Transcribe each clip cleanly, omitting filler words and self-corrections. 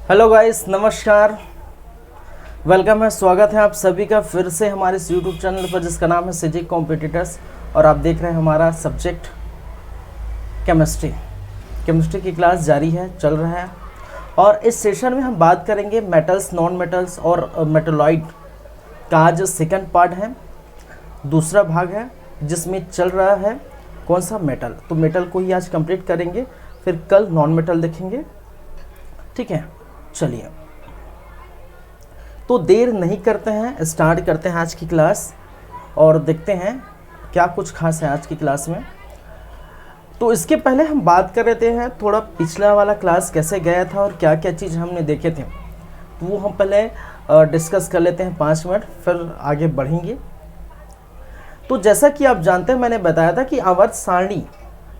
Hello guys, नमस्कार। Welcome है, स्वागत है आप सभी का फिर से हमारे इस यूट्यूब चैनल पर जिसका नाम है सिजी कॉम्पिटिटर्स। और आप देख रहे हैं हमारा सब्जेक्ट केमिस्ट्री की क्लास जारी है, चल रहा है। और इस सेशन में हम बात करेंगे मेटल्स, नॉन मेटल्स और मेटलॉइड का आज सेकंड पार्ट है, दूसरा भाग है जिसमें चल रहा है कौन सा मेटल। तो मेटल को ही आज कंप्लीट करेंगे, फिर कल नॉन मेटल देखेंगे, ठीक है। चलिए, तो देर नहीं करते हैं, स्टार्ट करते हैं आज की क्लास और देखते हैं क्या कुछ खास है आज की क्लास में। तो इसके पहले हम बात कर रहे हैं थोड़ा पिछला वाला क्लास कैसे गया था और क्या क्या चीज़ हमने देखे थे, तो वो हम पहले डिस्कस कर लेते हैं 5 मिनट, फिर आगे बढ़ेंगे। तो जैसा कि आप जानते हैं, मैंने बताया था कि आवर्त सारणी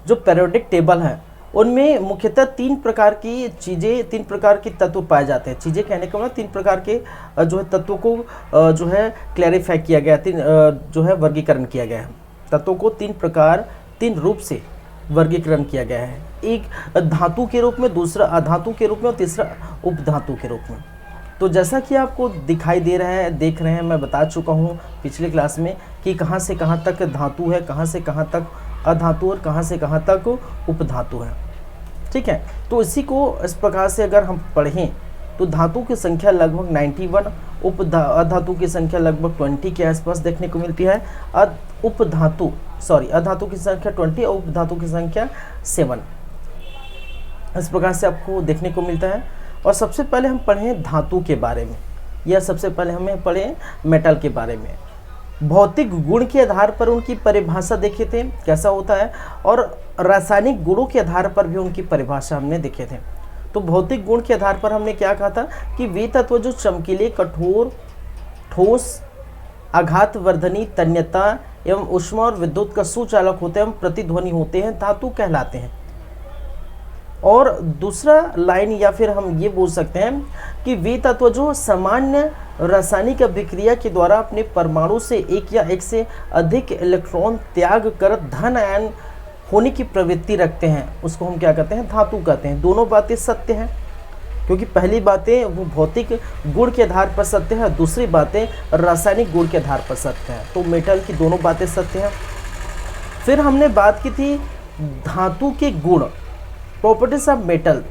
जो पीरियोडिक टेबल है उनमें मुख्यतः 3 प्रकार की चीज़ें, 3 प्रकार के तत्व पाए जाते हैं। चीज़ें कहने का मतलब 3 प्रकार के जो है तत्वों को जो है क्लैरिफाई किया गया, जो है वर्गीकरण किया गया है। तत्वों को 3 रूप से वर्गीकरण किया गया है, एक धातु के रूप में, दूसरा अधातु के रूप में और तीसरा उपधातु के रूप में। तो जैसा कि आपको दिखाई दे रहा है, देख रहे हैं, मैं बता चुका हूँ पिछले क्लास में कि कहाँ से कहाँ तक धातु है, कहाँ से कहाँ तक अधातु और कहाँ से कहाँ तक उपधातु है, ठीक है। तो इसी को इस प्रकार से अगर हम पढ़ें तो धातु की संख्या लगभग 91, अधातु की संख्या लगभग 20 के आसपास देखने को मिलती है। अधातु की संख्या 20 और उपधातु की संख्या 7, इस प्रकार से आपको देखने को मिलता है। और सबसे पहले हम पढ़ें धातु के बारे में, या सबसे पहले हमें पढ़ें मेटल के बारे में। भौतिक गुण के आधार पर उनकी परिभाषा देखे थे कैसा होता है, और रासायनिक गुणों के आधार पर भी उनकी परिभाषा हमने देखे थे। तो भौतिक गुण के आधार पर हमने क्या कहा था कि वे तत्व जो चमकीले, कठोर, ठोस, आघातवर्धनी, तन्यता एवं ऊष्मा और विद्युत का सुचालक होते हैं एवं प्रतिध्वनि होते हैं, धातु कहलाते हैं। और दूसरा लाइन या फिर हम ये बोल सकते हैं कि वे तत्व जो सामान्य रासायनिक अभिक्रिया के द्वारा अपने परमाणु से एक या एक से अधिक इलेक्ट्रॉन त्याग कर धन आयन होने की प्रवृत्ति रखते हैं, उसको हम क्या कहते हैं, धातु कहते हैं। दोनों बातें सत्य हैं, क्योंकि पहली बातें वो भौतिक गुण के आधार पर सत्य है, दूसरी बातें रासायनिक गुण के आधार पर सत्य है। तो मेटल की दोनों बातें सत्य हैं। फिर हमने बात की थी धातु के गुण, प्रॉपर्टीज ऑफ मेटल,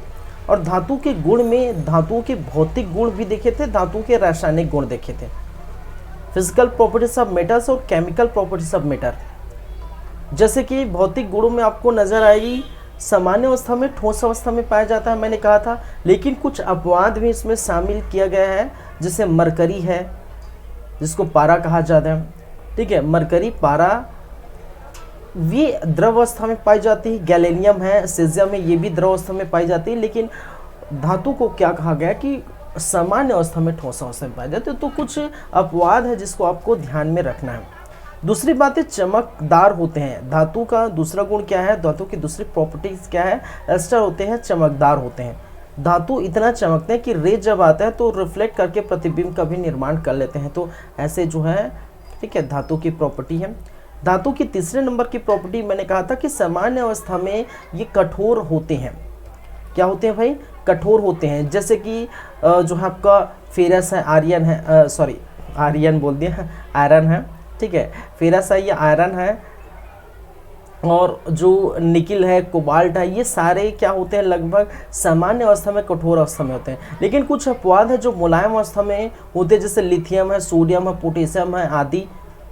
और धातु के गुण में धातुओं के भौतिक गुण भी देखे थे, धातु के रासायनिक गुण देखे थे, फिजिकल प्रॉपर्टीज ऑफ मेटल्स और केमिकल प्रॉपर्टीज ऑफ मेटल। जैसे कि भौतिक गुणों में आपको नजर आएगी सामान्य अवस्था में, ठोस अवस्था में पाया जाता है, मैंने कहा था। लेकिन कुछ अपवाद भी इसमें शामिल किया गया है, जैसे मरकरी है जिसको पारा कहा जाता है, ठीक है। मरकरी, पारा ये द्रव अवस्था में पाई जाती है। गैलेनियम है, सीजियम है, ये भी द्रव अवस्था में पाई जाती है। लेकिन धातु को क्या कहा गया कि सामान्य अवस्था में, ठोस अवस्था में पाए जाते हैं। तो कुछ अपवाद है जिसको आपको ध्यान में रखना है। दूसरी बात है चमकदार होते हैं। धातु का दूसरा गुण क्या है, धातु की दूसरी प्रॉपर्टीज क्या है, एस्टर होते हैं, चमकदार होते हैं। धातु इतना चमकते हैं कि रे जब आता है तो रिफ्लेक्ट करके प्रतिबिंब का भी निर्माण कर लेते हैं। तो ऐसे जो है, ठीक है, धातु की प्रॉपर्टी है। धातु की तीसरे नंबर की प्रॉपर्टी मैंने कहा था कि सामान्य अवस्था में ये कठोर होते हैं। क्या होते हैं भाई, कठोर होते हैं। जैसे कि जो है आपका फेरस है, आर्यन है, आर्यन बोल दिया, आयरन है, ठीक है, फेरस है या आयरन है, और जो निकिल है, कोबाल्ट है, ये सारे क्या होते हैं, लगभग सामान्य अवस्था में, कठोर अवस्था में होते हैं। लेकिन कुछ अपवाद है जो मुलायम अवस्था में होते हैं, जैसे लिथियम है, सोडियम है, पोटेशियम है आदि,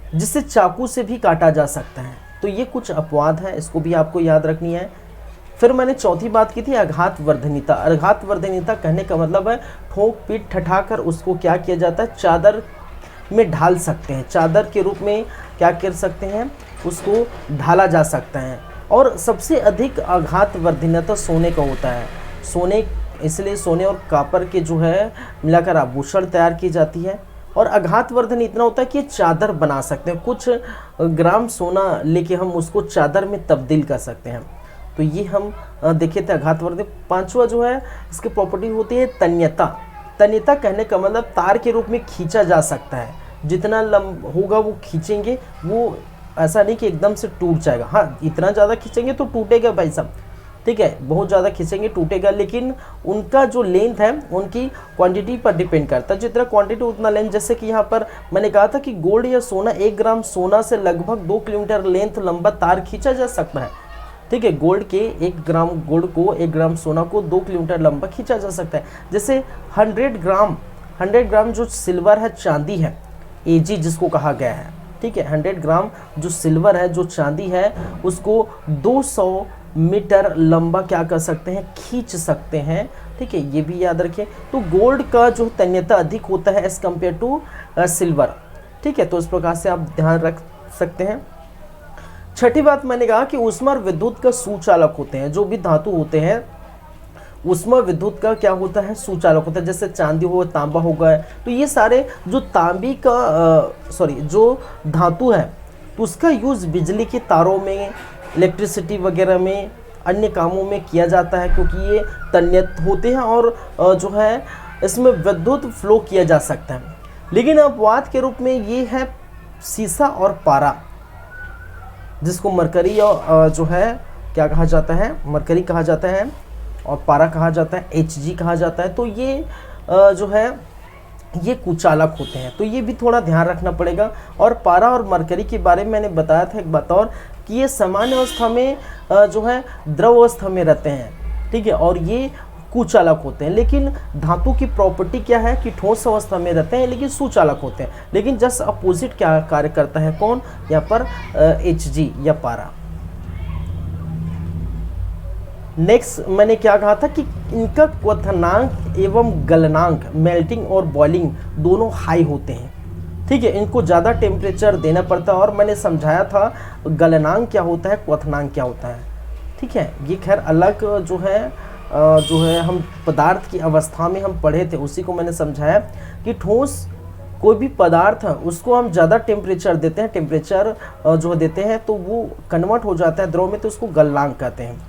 जिससे चाकू से भी काटा जा सकता है। तो ये कुछ अपवाद है, इसको भी आपको याद रखनी है। फिर मैंने चौथी बात की थी आघातवर्धनीयता। आघातवर्धनीयता कहने का मतलब है ठोक पीट ठठाकर उसको क्या किया जाता है, चादर में ढाल सकते हैं, चादर के रूप में क्या कर सकते हैं, उसको ढाला जा सकता है। और सबसे अधिक आघातवर्धनीयता सोने का होता है। सोने, इसलिए सोने और कॉपर के जो है मिलाकर आभूषण तैयार की जाती है। और आघातवर्धन इतना होता है कि चादर बना सकते हैं, कुछ ग्राम सोना लेके हम उसको चादर में तब्दील कर सकते हैं। तो ये हम देखे थे आघातवर्धन। पांचवा जो है इसकी प्रॉपर्टी होती है तन्यता। तन्यता कहने का मतलब तार के रूप में खींचा जा सकता है, जितना लंब होगा वो खींचेंगे, वो ऐसा नहीं कि एकदम से टूट जाएगा। हाँ, इतना ज़्यादा खींचेंगे तो टूटेगा भाई साहब, ठीक है, बहुत ज़्यादा खींचेंगे टूटेगा, लेकिन उनका जो लेंथ है उनकी क्वांटिटी पर डिपेंड करता है, जितना क्वांटिटी उतना लेंथ। जैसे कि यहाँ पर मैंने कहा था कि गोल्ड या सोना, 1 ग्राम सोना से लगभग 2 किलोमीटर लेंथ लंबा तार खींचा जा सकता है। ठीक है, गोल्ड के 1 ग्राम गोल्ड को 1 ग्राम सोना को 2 किलोमीटर लंबा खींचा जा सकता है। जैसे 100 ग्राम जो सिल्वर है, चांदी है, Ag जिसको कहा गया है, ठीक है, 100 ग्राम जो सिल्वर है, जो चांदी है, उसको 200 मीटर लंबा क्या कर सकते हैं, खींच सकते हैं। ठीक है, ये भी याद रखें। तो गोल्ड का जो तन्यता अधिक होता है एज कम्पेयर टू सिल्वर। ठीक है, तो इस प्रकार से आप ध्यान रख सकते हैं। छठी बात मैंने कहा कि ऊष्मा और विद्युत का सुचालक होते हैं। जो भी धातु होते हैं ऊष्मा विद्युत का क्या होता है, सुचालक होता है। जैसे चांदी हो, तांबा हो गया, तो ये सारे जो तांबी का जो धातु है, तो उसका यूज बिजली के तारों में, इलेक्ट्रिसिटी वगैरह में, अन्य कामों में किया जाता है, क्योंकि ये तन्यत होते हैं और जो है इसमें विद्युत फ्लो किया जा सकता है। लेकिन अपवाद के रूप में ये है सीसा और पारा, जिसको मरकरी और जो है क्या कहा जाता है, मरकरी कहा जाता है और पारा कहा जाता है, Hg कहा जाता है। तो ये जो है ये कुचालक होते हैं, तो ये भी थोड़ा ध्यान रखना पड़ेगा। और पारा और मरकरी के बारे में मैंने बताया था एक बात और, कि ये सामान्य अवस्था में जो है द्रव अवस्था में रहते हैं। ठीक है, और ये कुचालक होते हैं। लेकिन धातु की प्रॉपर्टी क्या है कि ठोस अवस्था में रहते हैं लेकिन सुचालक होते हैं। लेकिन जस्ट अपोजिट क्या कार्य करता है, कौन, यहाँ पर Hg या पारा। नेक्स्ट मैंने क्या कहा था कि इनका क्वथनांक एवं गलनांक, मेल्टिंग और बॉइलिंग दोनों हाई होते हैं। ठीक है, इनको ज़्यादा टेम्परेचर देना पड़ता है। और मैंने समझाया था गलनांक क्या होता है, क्वथनांक क्या होता है। ठीक है, ये खैर अलग जो है हम पदार्थ की अवस्था में हम पढ़े थे, उसी को मैंने समझाया कि ठोस कोई भी पदार्थ है उसको हम ज़्यादा टेम्परेचर देते हैं, टेम्परेचर जो देते हैं तो वो कन्वर्ट हो जाता है द्रव में, तो उसको गलनांक कहते हैं।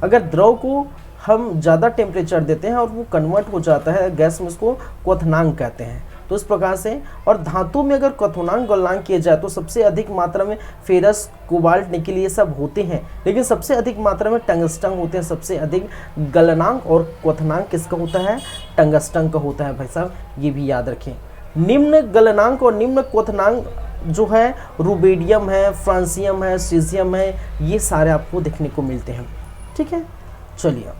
अगर द्रव को हम ज़्यादा टेम्परेचर देते हैं और वो कन्वर्ट हो जाता है गैस में, उसको क्वथनांक कहते हैं। तो इस प्रकार से, और धातु में अगर क्वथनांक गलनांक किया जाए तो सबसे अधिक मात्रा में फेरस, कोबाल्ट, निकल ये सब होते हैं, लेकिन सबसे अधिक मात्रा में टंगस्टन होते हैं। सबसे अधिक गलनांक और क्वथनांक किसका होता है, टंगस्टन का होता है भाई साहब, ये भी याद रखें। निम्न गलनांक और निम्न क्वथनांक जो है रुबिडियम है, फ्रांसियम है, सीजियम है, ये सारे आपको देखने को मिलते हैं। ठीक है, चलिए,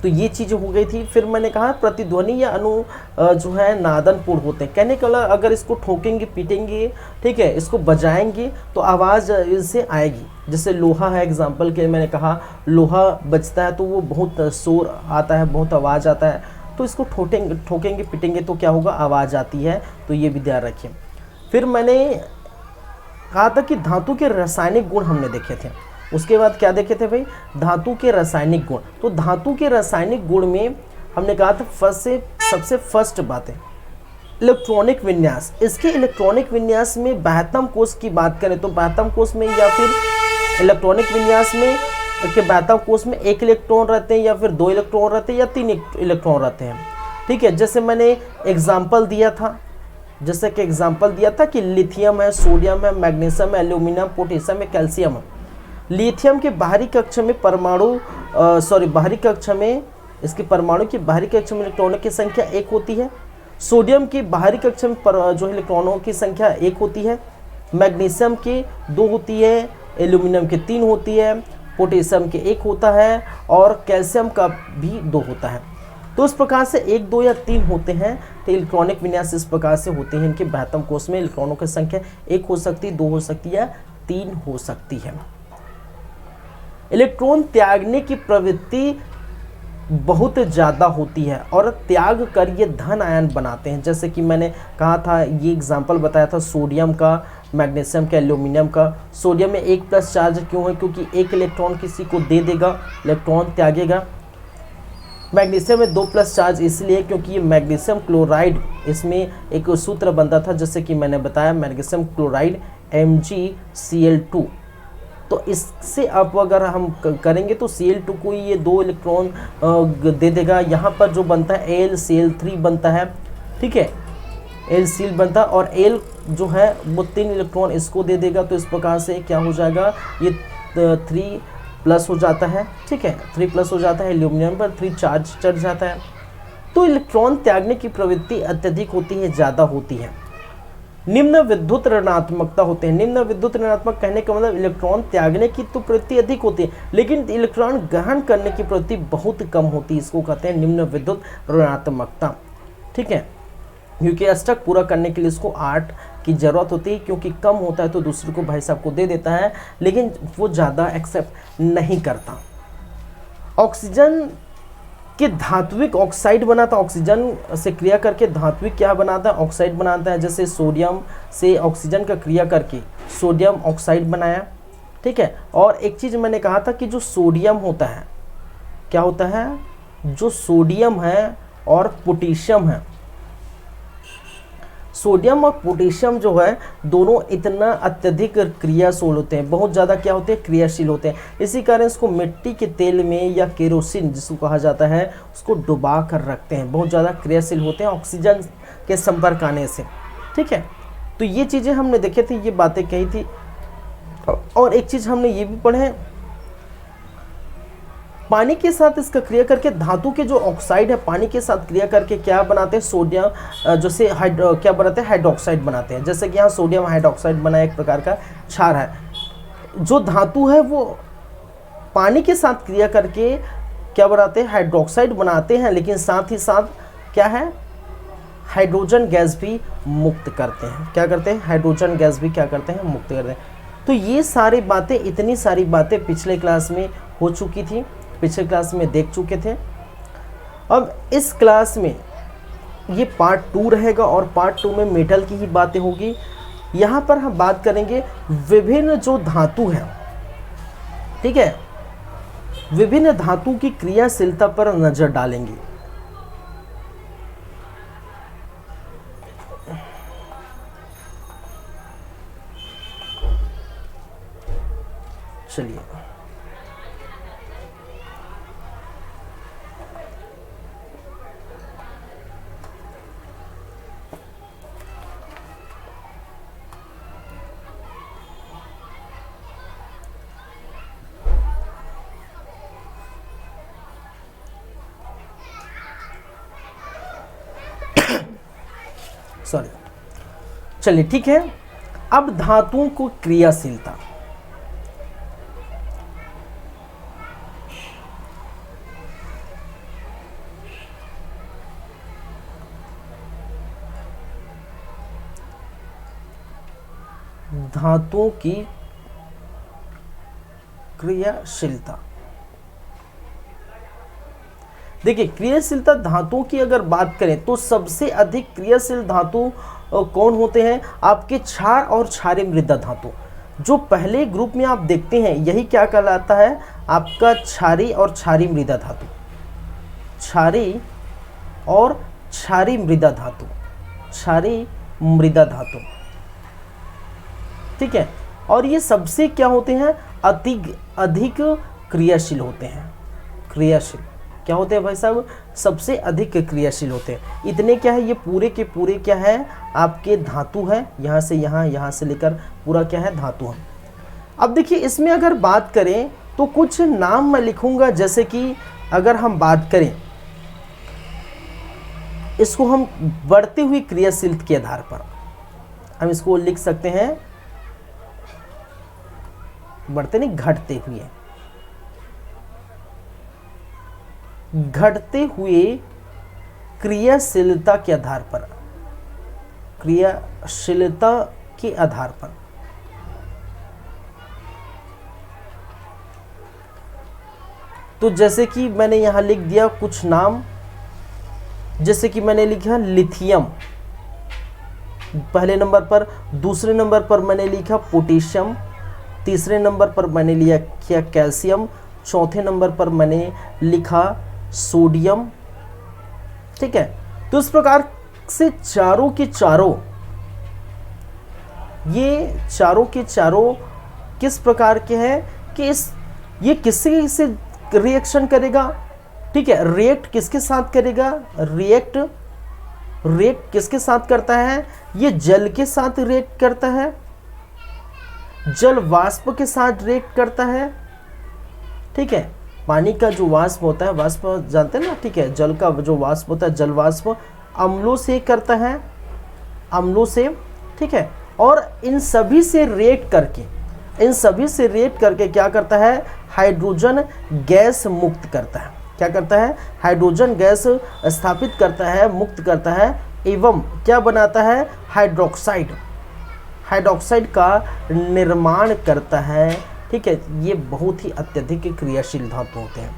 तो ये चीज़ हो गई थी। फिर मैंने कहा प्रतिध्वनि या अणु जो है नादनपूर्ण होते हैं। कहने का अगर इसको ठोकेंगे, पीटेंगे, ठीक है, इसको बजाएंगे तो आवाज़ इससे आएगी। जैसे लोहा है, एग्जाम्पल के मैंने कहा लोहा बजता है तो वो बहुत शोर आता है, बहुत आवाज़ आता है, तो इसको ठोकेंगे पीटेंगे तो क्या होगा, आवाज़ आती है। तो ये भी ध्यान रखिए। फिर मैंने कहा था कि धातु के रासायनिक गुण हमने देखे थे। उसके बाद क्या देखे थे भाई, धातु के रासायनिक गुण। तो धातु के रासायनिक गुण में हमने कहा था सबसे फर्स्ट बात है इलेक्ट्रॉनिक विन्यास। इसके इलेक्ट्रॉनिक विन्यास में 72 कोष की बात करें तो 72 कोष में, या फिर इलेक्ट्रॉनिक विन्यास में के 72 कोष में 1 इलेक्ट्रॉन रहते हैं, या फिर 2 इलेक्ट्रॉन रहते हैं, या 3 इलेक्ट्रॉन रहते हैं। ठीक है, जैसे मैंने एग्जाम्पल दिया था, कि लिथियम है, सोडियम है, मैग्नीशियम है, एल्यूमिनियम, पोटेशियम है, कैल्शियम है। लिथियम के बाहरी कक्षा में इसके परमाणु की बाहरी कक्षा में इलेक्ट्रॉनों की संख्या 1 होती है। सोडियम की बाहरी कक्षा में जो इलेक्ट्रॉनों की संख्या 1 होती है। मैग्नीशियम की 2 होती है, एल्यूमिनियम की 3 होती है, पोटेशियम के 1 होता है, और कैल्शियम का भी 2 होता है। तो इस प्रकार से 1, 2 या 3 होते हैं। तो इलेक्ट्रॉनिक विन्यास इस प्रकार से होते हैं। इनके 72 कोष में इलेक्ट्रॉनों की संख्या 1 हो सकती है, 2 हो सकती है, 3 हो सकती है। इलेक्ट्रॉन त्यागने की प्रवृत्ति बहुत ज़्यादा होती है और त्याग कर ये धन आयन बनाते हैं। जैसे कि मैंने कहा था, ये एग्जाम्पल बताया था सोडियम का, मैग्नीशियम का, एल्यूमिनियम का। सोडियम में 1+ चार्ज क्यों है, क्योंकि 1 इलेक्ट्रॉन किसी को दे देगा, इलेक्ट्रॉन त्यागेगा। मैग्नीशियम में 2+ चार्ज इसलिए क्योंकि ये मैग्नीशियम क्लोराइड, इसमें एक सूत्र बनता था, जैसे कि मैंने बताया मैग्नीशियम क्लोराइड MgCl2। तो इससे अब अगर हम करेंगे तो Cl2 को ये 2 इलेक्ट्रॉन दे देगा। यहाँ पर जो बनता है AlCl3 बनता है, ठीक है, AlCl बनता है, और Al जो है वो 3 इलेक्ट्रॉन इसको दे देगा। तो इस प्रकार से क्या हो जाएगा, ये 3 प्लस हो जाता है, ठीक है, 3 प्लस हो जाता है, एल्यूमिनियम पर 3 चार्ज चढ़ जाता है। तो इलेक्ट्रॉन त्यागने की प्रवृत्ति अत्यधिक होती है, ज़्यादा होती है। निम्न विद्युत ऋणात्मकता होते हैं। निम्न विद्युत ऋणात्मक कहने का मतलब इलेक्ट्रॉन त्यागने की तो प्रवृत्ति अधिक होती है, लेकिन इलेक्ट्रॉन ग्रहण करने की प्रवृत्ति बहुत कम होती है। इसको कहते हैं निम्न विद्युत ऋणात्मकता, ठीक है, क्योंकि अष्टक पूरा करने के लिए इसको 8 की ज़रूरत होती है, क्योंकि कम होता है तो दूसरे को भाई साहब को दे देता है, लेकिन वो ज़्यादा एक्सेप्ट नहीं करता। ऑक्सीजन के धात्विक ऑक्साइड बनाता है, ऑक्सीजन से क्रिया करके धात्विक क्या बनाता है, ऑक्साइड बनाता है। जैसे सोडियम से ऑक्सीजन का क्रिया करके सोडियम ऑक्साइड बनाया, ठीक है। और एक चीज़ मैंने कहा था कि जो सोडियम होता है, क्या होता है, जो सोडियम है और पोटेशियम है, सोडियम और पोटेशियम जो है दोनों इतना अत्यधिक क्रियाशील होते हैं, बहुत ज़्यादा क्या होते हैं, क्रियाशील होते हैं। इसी कारण इसको मिट्टी के तेल में या केरोसिन जिसको कहा जाता है उसको डुबा कर रखते हैं, बहुत ज़्यादा क्रियाशील होते हैं ऑक्सीजन के संपर्क आने से, ठीक है। तो ये चीज़ें हमने देखे थे, ये बातें कही थी। और एक चीज़ हमने ये भी पढ़े, पानी के साथ इसका क्रिया करके धातु के जो ऑक्साइड है पानी के साथ क्रिया करके क्या बनाते हैं, सोडियम जैसे क्या बनाते हैं, हाइड्रोक्साइड बनाते हैं। जैसे कि यहाँ सोडियम हाइड्रोक्साइड बना एक प्रकार का क्षार है। जो धातु है वो पानी के साथ क्रिया करके क्या बनाते हैं, हाइड्रोक्साइड बनाते हैं, लेकिन साथ ही साथ क्या है, हाइड्रोजन गैस भी मुक्त करते हैं। क्या करते हैं, हाइड्रोजन गैस भी क्या करते हैं, मुक्त करते हैं। तो ये सारी बातें, इतनी सारी बातें पिछले क्लास में हो चुकी थी, पिछले क्लास में देख चुके थे। अब इस क्लास में ये पार्ट 2 रहेगा और पार्ट 2 में मेटल की ही बातें होगी। यहाँ पर हम बात करेंगे विभिन्न जो धातु हैं, ठीक है, विभिन्न धातु की क्रियाशीलता पर नजर डालेंगे। चलिए चलिए ठीक है। अब धातुओं को क्रियाशीलता, धातुओं की क्रियाशीलता, देखिए क्रियाशीलता धातुओं की अगर बात करें तो सबसे अधिक क्रियाशील धातु कौन होते हैं, आपके क्षार और क्षारीय मृदा धातु। जो पहले ग्रुप में आप देखते हैं यही क्या कहलाता है, आपका क्षारीय और क्षारीय मृदा धातु, क्षारीय और क्षारीय मृदा धातु, क्षारीय मृदा धातु, ठीक है। और ये सबसे क्या होते हैं, अधिक क्रियाशील होते हैं। क्रियाशील क्या होते हैं भाई साहब, सबसे अधिक क्रियाशील होते हैं। इतने क्या है, ये पूरे के पूरे क्या है, आपके धातु है, यहाँ से यहाँ, यहाँ से लेकर पूरा क्या है, धातु है। अब देखिए इसमें अगर बात करें तो कुछ नाम मैं लिखूंगा, जैसे कि अगर हम बात करें इसको हम बढ़ती हुई क्रियाशील के आधार पर हम इसको लिख सकते हैं, बढ़ते नहीं, घटते हुए, घटते हुए क्रियाशीलता के आधार पर, क्रियाशीलता के आधार पर। तो जैसे कि मैंने यहां लिख दिया कुछ नाम, जैसे कि मैंने लिखा लिथियम पहले नंबर पर, दूसरे नंबर पर मैंने लिखा पोटेशियम, तीसरे नंबर पर मैंने लिया क्या कैल्शियम, चौथे नंबर पर मैंने लिखा सोडियम, ठीक है। तो इस प्रकार से चारों के चारों, ये चारों के चारों किस प्रकार के हैं कि ये किससे से रिएक्शन करेगा, ठीक है, रिएक्ट किसके साथ करेगा, रिएक्ट किसके साथ करता है, ये जल के साथ रिएक्ट करता है, जल वाष्प के साथ रिएक्ट करता है, ठीक है। पानी का जो वाष्प होता है, वाष्प जानते हैं ना, ठीक है। जल का जो वाष्प होता है, जल वाष्प अम्लों से करता है, अम्लों से, ठीक है। और इन सभी से रिएक्ट करके क्या करता है, हाइड्रोजन गैस मुक्त करता है। क्या करता है, हाइड्रोजन गैस स्थापित करता है, मुक्त करता है, एवं क्या बनाता है, हाइड्रोक्साइड का निर्माण करता है, ठीक है। ये बहुत ही अत्यधिक क्रियाशील धातु होते हैं,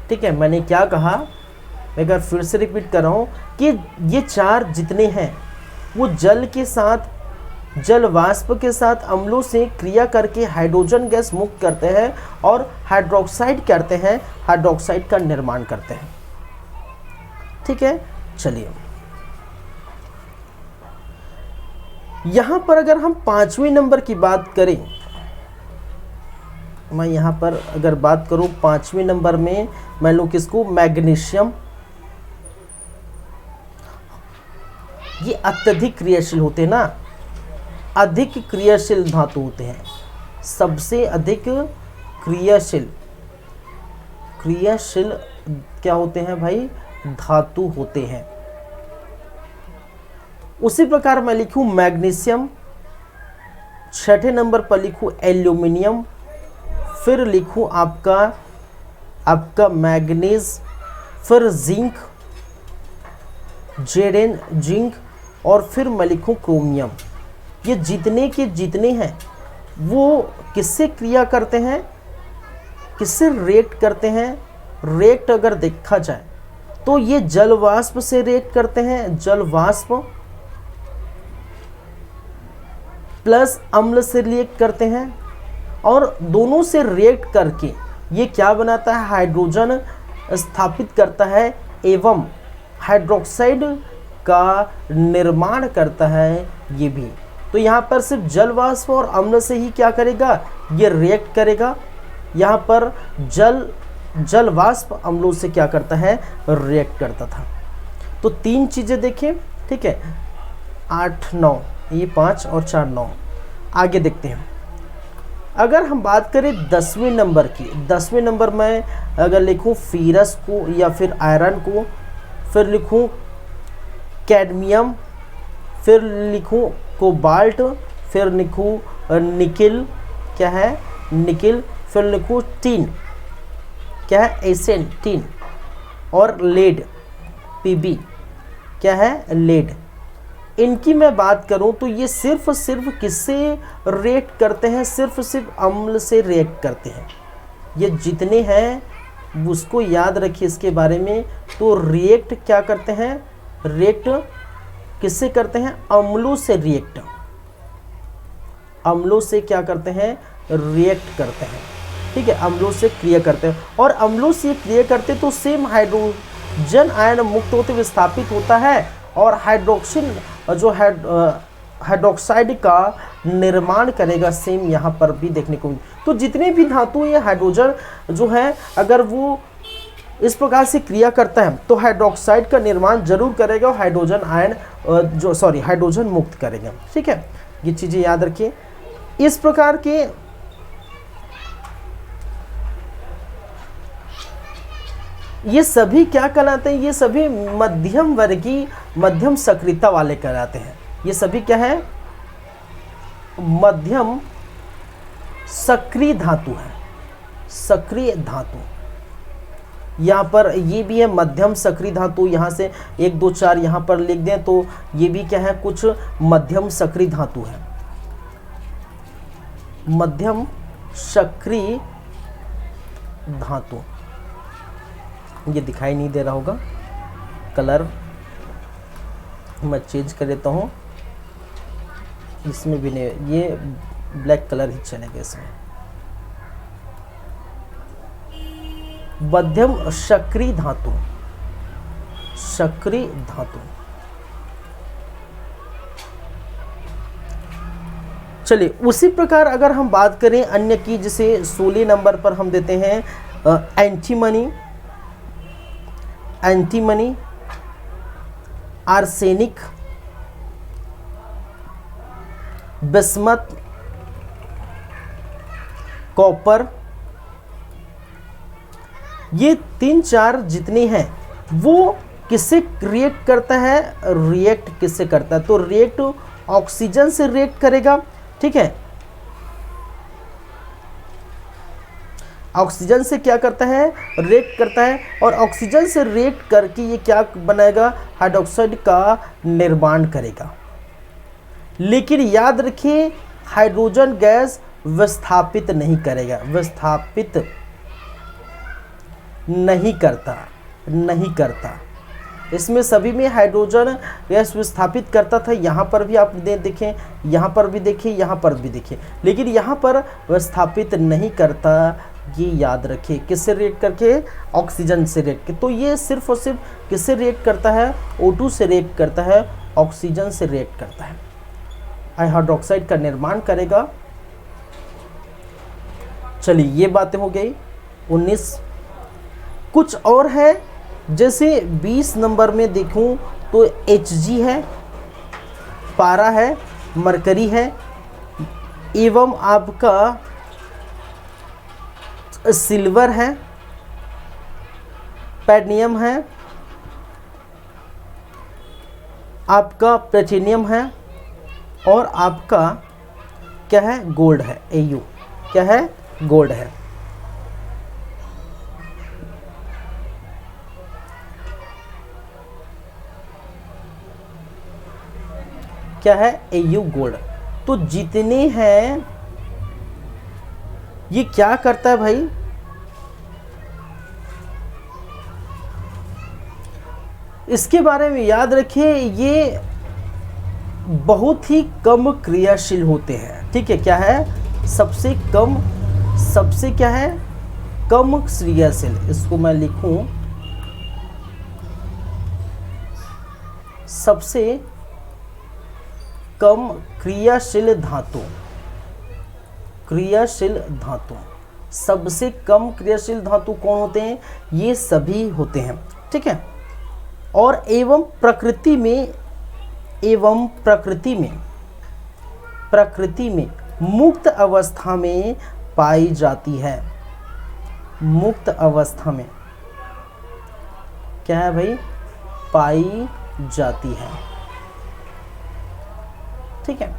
ठीक है। मैंने क्या कहा, मैं अगर फिर से रिपीट कर रहा हूँ कि ये चार जितने हैं वो जल के साथ, जल वाष्प के साथ अम्लों से क्रिया करके हाइड्रोजन गैस मुक्त करते हैं और हाइड्रोक्साइड करते हैं, हाइड्रोक्साइड का निर्माण करते हैं, ठीक है। चलिए यहां पर अगर हम 5वें नंबर की बात करें, मैं यहां पर अगर बात करूं 5वें नंबर में, मैं लूं किसको, मैग्नीशियम। ये अत्यधिक क्रियाशील होते हैं ना, अधिक क्रियाशील धातु होते हैं, सबसे अधिक क्रियाशील क्या होते हैं भाई, धातु होते हैं। उसी प्रकार मैं लिखूं मैग्नीशियम, 6ठे नंबर पर लिखूं एल्यूमिनियम, फिर लिखूं आपका मैग्नीज, फिर जिंक, जेडेन जिंक, और फिर मैं लिखूं क्रोमियम। ये जितने के जितने हैं वो किससे क्रिया करते हैं, किससे रिएक्ट करते हैं। रिएक्ट अगर देखा जाए तो ये जल वाष्प से रिएक्ट करते हैं, जल वाष्प प्लस अम्ल से रिएक्ट करते हैं, और दोनों से रिएक्ट करके ये क्या बनाता है, हाइड्रोजन स्थापित करता है एवं हाइड्रोक्साइड का निर्माण करता है। ये भी तो यहाँ पर सिर्फ जल वाष्प और अम्ल से ही क्या करेगा, ये रिएक्ट करेगा। यहाँ पर जल वाष्प अम्लों से क्या करता है, रिएक्ट करता था। तो 3 चीज़ें देखें, ठीक है। 8 9, ये 5 और 4 9। आगे देखते हैं, अगर हम बात करें 10वें नंबर की, 10वें नंबर में अगर लिखूं फेरस को या फिर आयरन को, फिर लिखूं कैडमियम, फिर लिखूं कोबाल्ट, फिर लिखूं निकिल, क्या है निकिल, फिर लिखूं टीन, क्या है एसेन टीन, और लेड पीबी, क्या है लेड। इनकी मैं बात करूं तो ये सिर्फ किससे रिएक्ट करते हैं, सिर्फ अम्ल से रिएक्ट करते हैं। ये जितने हैं उसको याद रखिए इसके बारे में। तो रिएक्ट क्या करते हैं, रिएक्ट किससे करते हैं, अम्लों से रिएक्ट, अम्लों से क्या करते हैं, रिएक्ट करते हैं, ठीक है। अम्लों से क्रिया करते हैं, और अम्लों से क्रिया करते तो सेम हाइड्रोजन आयन मुक्त होते विस्थापित होता है, और हाइड्रोक्साइड का निर्माण करेगा। सेम यहाँ पर भी देखने को तो जितने भी धातु या हाइड्रोजन जो है, अगर वो इस प्रकार से क्रिया करता है तो हाइड्रोक्साइड का निर्माण जरूर करेगा, और हाइड्रोजन आयन हाइड्रोजन मुक्त करेगा, ठीक है। ये चीज़ें याद रखिए। इस प्रकार के ये सभी क्या कहलाते हैं, ये सभी मध्यम वर्गीय, मध्यम सक्रियता वाले कहलाते हैं। ये सभी क्या है, मध्यम सक्रिय धातु है, सक्रिय धातु। यहाँ पर ये भी है मध्यम सक्रिय धातु, यहाँ से 1 2 4 यहाँ पर लिख दें तो ये भी क्या है, कुछ मध्यम सक्रिय धातु है, मध्यम सक्रिय धातु। ये दिखाई नहीं दे रहा होगा, कलर मैं चेंज कर देता हूँ, इसमें भी नहीं, ये ब्लैक कलर ही चलेगा इसमें। मध्यम सक्रिय धातु, सक्रिय धातु। चलिए उसी प्रकार अगर हम बात करें अन्य की, जिसे 16 नंबर पर हम देते हैं antimony, antimony, arsenic, bismuth, copper, ये 3-4 जितने हैं वो किससे रिएक्ट करता है, रिएक्ट किससे करता है, तो रिएक्ट ऑक्सीजन से रिएक्ट करेगा। ठीक है, ऑक्सीजन से क्या करता है, रिएक्ट करता है, और ऑक्सीजन से रिएक्ट करके ये क्या बनाएगा, हाइड्रोक्साइड का निर्माण करेगा। लेकिन याद रखिए हाइड्रोजन गैस विस्थापित नहीं करेगा, विस्थापित नहीं करता। इसमें सभी में हाइड्रोजन गैस विस्थापित करता था। यहाँ पर भी आप देखें, यहाँ पर भी देखें, यहाँ पर भी देखें, लेकिन यहाँ पर विस्थापित नहीं करता। ये याद रखिए, किससे रिएक्ट करके, ऑक्सीजन से रिएक्ट। तो ये सिर्फ और सिर्फ किससे रिएक्ट करता है, O2 से रिएक्ट करता है, ऑक्सीजन से रिएक्ट करता है, हाइड्रोक्साइड का निर्माण करेगा। चलिए ये बातें हो गई 19। कुछ और है, जैसे 20 नंबर में देखूं तो Hg है, पारा है, मरकरी है, एवं आपका सिल्वर है, पैडमियम है, आपका प्लेटिनियम है, और आपका क्या है, गोल्ड है, Au क्या है, गोल्ड है। क्या है, Au गोल्ड। तो जितने हैं ये क्या करता है भाई, इसके बारे में याद रखिए, ये बहुत ही कम क्रियाशील होते हैं। ठीक है, क्या है, सबसे क्या है, कम क्रियाशील। इसको मैं लिखूं, सबसे कम क्रियाशील धातु, सबसे कम क्रियाशील धातु कौन होते हैं, ये सभी होते हैं। ठीक है, और एवं प्रकृति में मुक्त अवस्था में पाई जाती है। मुक्त अवस्था में क्या है भाई, पाई जाती है। ठीक है,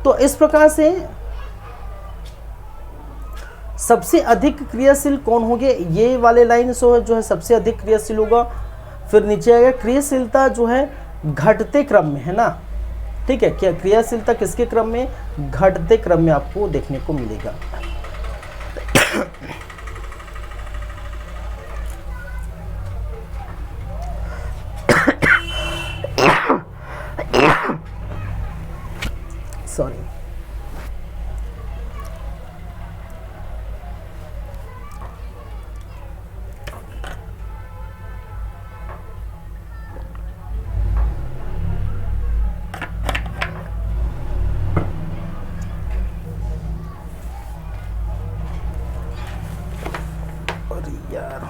तो इस प्रकार से सबसे अधिक क्रियाशील कौन होंगे, ये वाले लाइन जो है सबसे अधिक क्रियाशील होगा। फिर नीचे आएगा क्रियाशीलता जो है घटते क्रम में है ना। ठीक है, क्या क्रियाशीलता किसके क्रम में, घटते क्रम में आपको देखने को मिलेगा। सॉरी, यार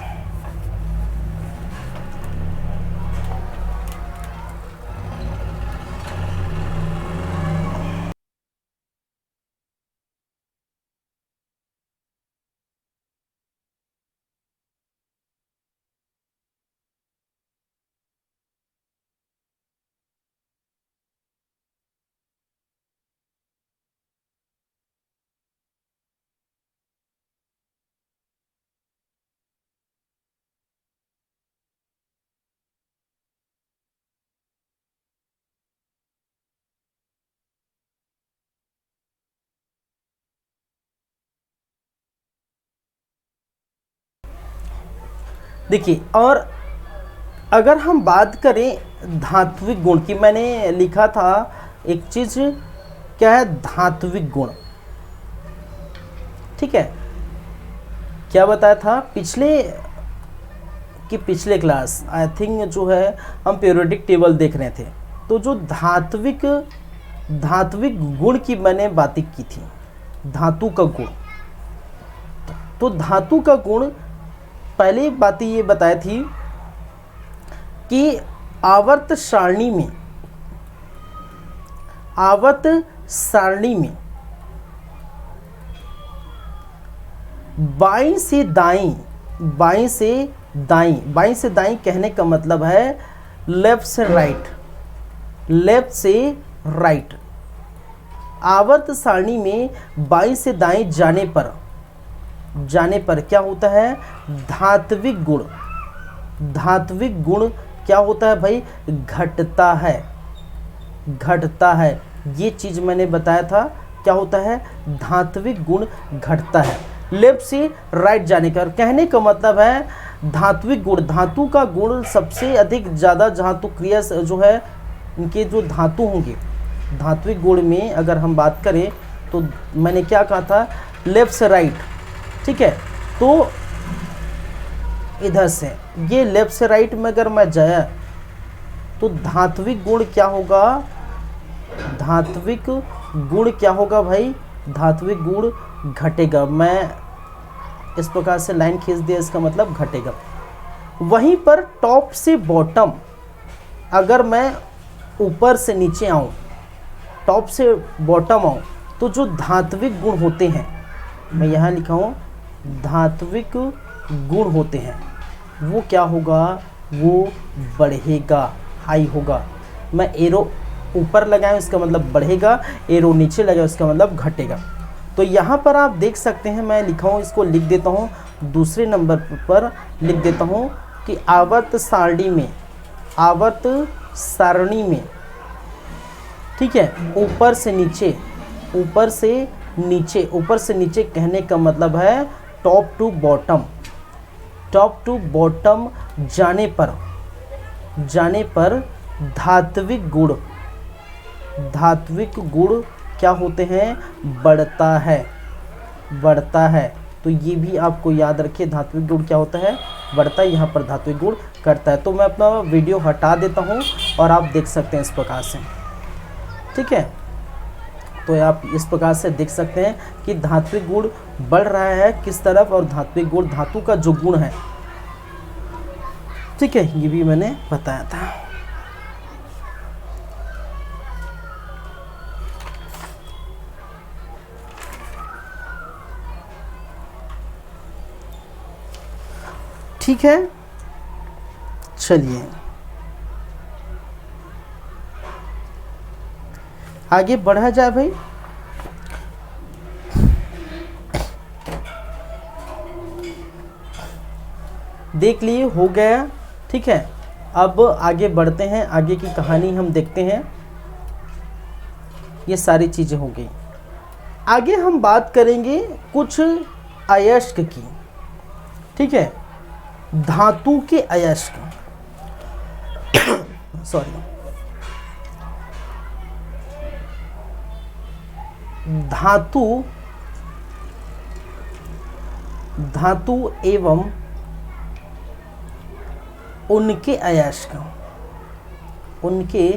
देखिए, और अगर हम बात करें धात्विक गुण की, मैंने लिखा था एक चीज, क्या है, धात्विक गुण। ठीक है, क्या बताया था पिछले क्लास, आई थिंक जो है हम पीरियोडिक टेबल देख रहे थे, तो जो धात्विक गुण की मैंने बातें की थी, धातु का गुण। तो धातु का गुण पहले बात ये बताई थी कि आवर्त सारणी में बाईं से दाईं बाईं से दाईं, बाईं से दाईं कहने का मतलब है लेफ्ट से राइट, लेफ्ट से राइट। आवर्त सारणी में बाईं से दाईं जाने पर क्या होता है, धात्विक गुण, धात्विक गुण क्या होता है भाई, घटता है, घटता है। ये चीज मैंने बताया था, क्या होता है, धात्विक गुण घटता है लेफ्ट से राइट जाने का। कहने का मतलब है धात्विक गुण, धातु का गुण सबसे अधिक ज़्यादा धातु क्रिया जो है, इनके जो धातु होंगे, धात्विक गुण में अगर हम बात करें तो मैंने क्या कहा था, लेफ्ट से राइट, ठीक है। तो इधर से ये लेफ्ट से राइट में अगर मैं जाया तो धात्विक गुण क्या होगा, धात्विक गुण क्या होगा भाई, धात्विक गुण घटेगा। मैं इस प्रकार से लाइन खींच दिया, इसका मतलब घटेगा। वहीं पर टॉप से बॉटम, अगर मैं ऊपर से नीचे आऊं, टॉप से बॉटम आऊं, तो जो धात्विक गुण होते हैं, मैं यहाँ लिखा हूँ धात्विक गुण होते हैं, वो क्या होगा, वो बढ़ेगा, हाई होगा। मैं एरो ऊपर लगाएं इसका मतलब बढ़ेगा, एरो नीचे लगाएं इसका मतलब घटेगा। तो यहाँ पर आप देख सकते हैं, मैं लिखा हूँ, इसको लिख देता हूँ, दूसरे नंबर पर लिख देता हूँ कि आवर्त सारणी में, आवर्त सारणी में, ठीक है, ऊपर से नीचे, ऊपर से नीचे, ऊपर से नीचे कहने का मतलब है top to bottom, top to bottom जाने पर धात्विक गुण, धात्विक गुण क्या होते हैं, बढ़ता है, बढ़ता है। तो ये भी आपको याद रखिए, धात्विक गुण क्या होता है, बढ़ता है, यहाँ पर धात्विक गुण करता है। तो मैं अपना वीडियो हटा देता हूँ और आप देख सकते हैं इस प्रकार से, ठीक है। तो आप इस प्रकार से देख सकते हैं कि धात्विक गुण बढ़ रहा है किस तरफ, और धात्विक गुण धातु का जो गुण है, ठीक है, ये भी मैंने बताया था। ठीक है, चलिए आगे बढ़ा जाए भाई। देख लिए, हो गया, ठीक है। अब आगे बढ़ते हैं, आगे की कहानी हम देखते हैं। ये सारी चीजें हो गई। आगे हम बात करेंगे कुछ अयस्क की, ठीक है, धातु के अयस्क, सॉरी, धातु एवं उनके अयस्क, उनके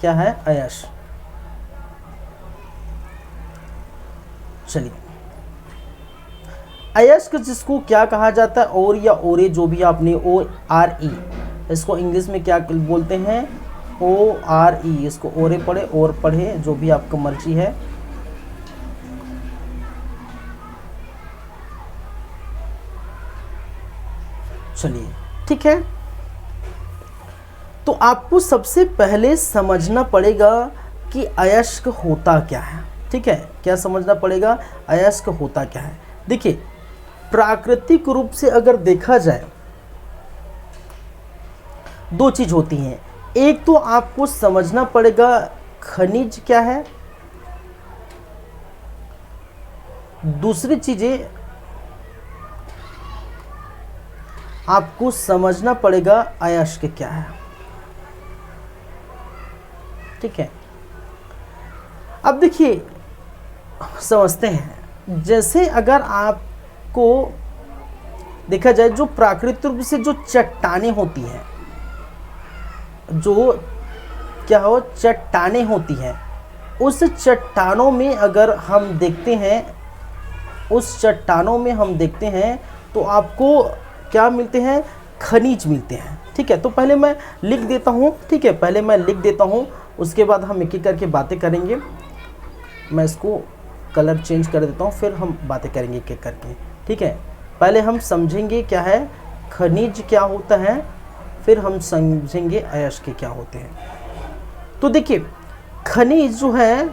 क्या है, अयस्क। चलिए, अयस्क जिसको क्या कहा जाता है, और या ओरे, जो भी आपने ORE, इसको इंग्लिश में क्या बोलते हैं, ORE, इसको ओरे पढ़े और पढ़े, जो भी आपका मर्जी है। चलिए, ठीक है। तो आपको सबसे पहले समझना पड़ेगा कि अयस्क होता क्या है, ठीक है। क्या समझना पड़ेगा, अयस्क होता क्या है। देखिए, प्राकृतिक रूप से अगर देखा जाए, दो चीज होती हैं। एक तो आपको समझना पड़ेगा खनिज क्या है, दूसरी चीजें आपको समझना पड़ेगा अयस्क क्या है, ठीक है। अब देखिए, समझते हैं। जैसे अगर आपको देखा जाए, जो प्राकृतिक रूप से जो चट्टानें होती हैं, जो क्या हो, चट्टानें होती हैं, उस चट्टानों में अगर हम देखते हैं, उस चट्टानों में हम देखते हैं तो आपको क्या मिलते हैं, खनिज मिलते हैं, ठीक है। तो पहले मैं लिख देता हूँ, ठीक है, पहले मैं लिख देता हूँ, उसके बाद हम एक एक करके बातें करेंगे। मैं इसको कलर चेंज कर देता हूँ, फिर हम बातें करेंगे एक एक करके, ठीक है। पहले हम समझेंगे क्या है खनिज क्या होता है, फिर हम समझेंगे अयस्क क्या होते हैं। तो देखिए खनिज जो है,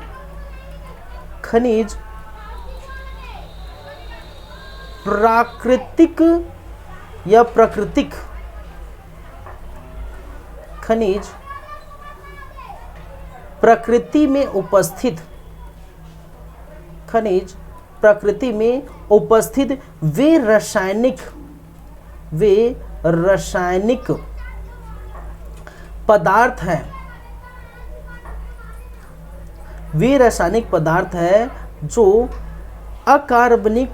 खनिज प्राकृतिक या प्राकृतिक, खनिज प्रकृति में उपस्थित, खनिज प्रकृति में उपस्थित वे रासायनिक पदार्थ हैं, वे रासायनिक पदार्थ है जो अकार्बनिक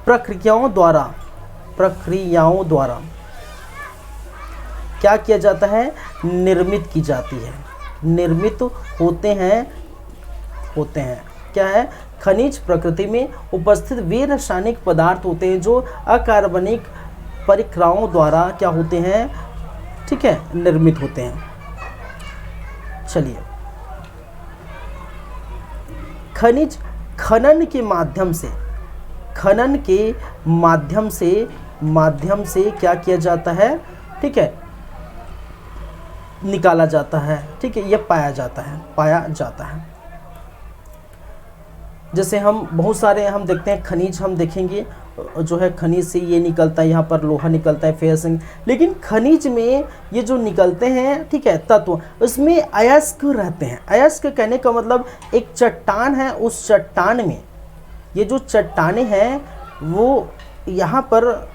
प्रक्रियाओं द्वारा क्या किया जाता है, निर्मित की जाती है, निर्मित होते हैं। क्या है, खनिज प्रकृति में उपस्थित वे रासायनिक पदार्थ होते हैं जो अकार्बनिक प्रक्रियाओं द्वारा क्या होते हैं, ठीक है, निर्मित होते हैं। चलिए, खनिज खनन के माध्यम से क्या किया जाता है, ठीक है, निकाला जाता है, ठीक है, यह पाया जाता है। जैसे हम बहुत सारे हम देखते हैं खनिज, हम देखेंगे जो है खनिज से ये निकलता है, यहाँ पर लोहा निकलता है, फेरस, लेकिन खनिज में ये जो निकलते हैं, ठीक है, तत्व, उसमें अयस्क रहते हैं। अयस्क कहने का मतलब एक चट्टान है, उस चट्टान में ये जो चट्टानें हैं वो यहाँ पर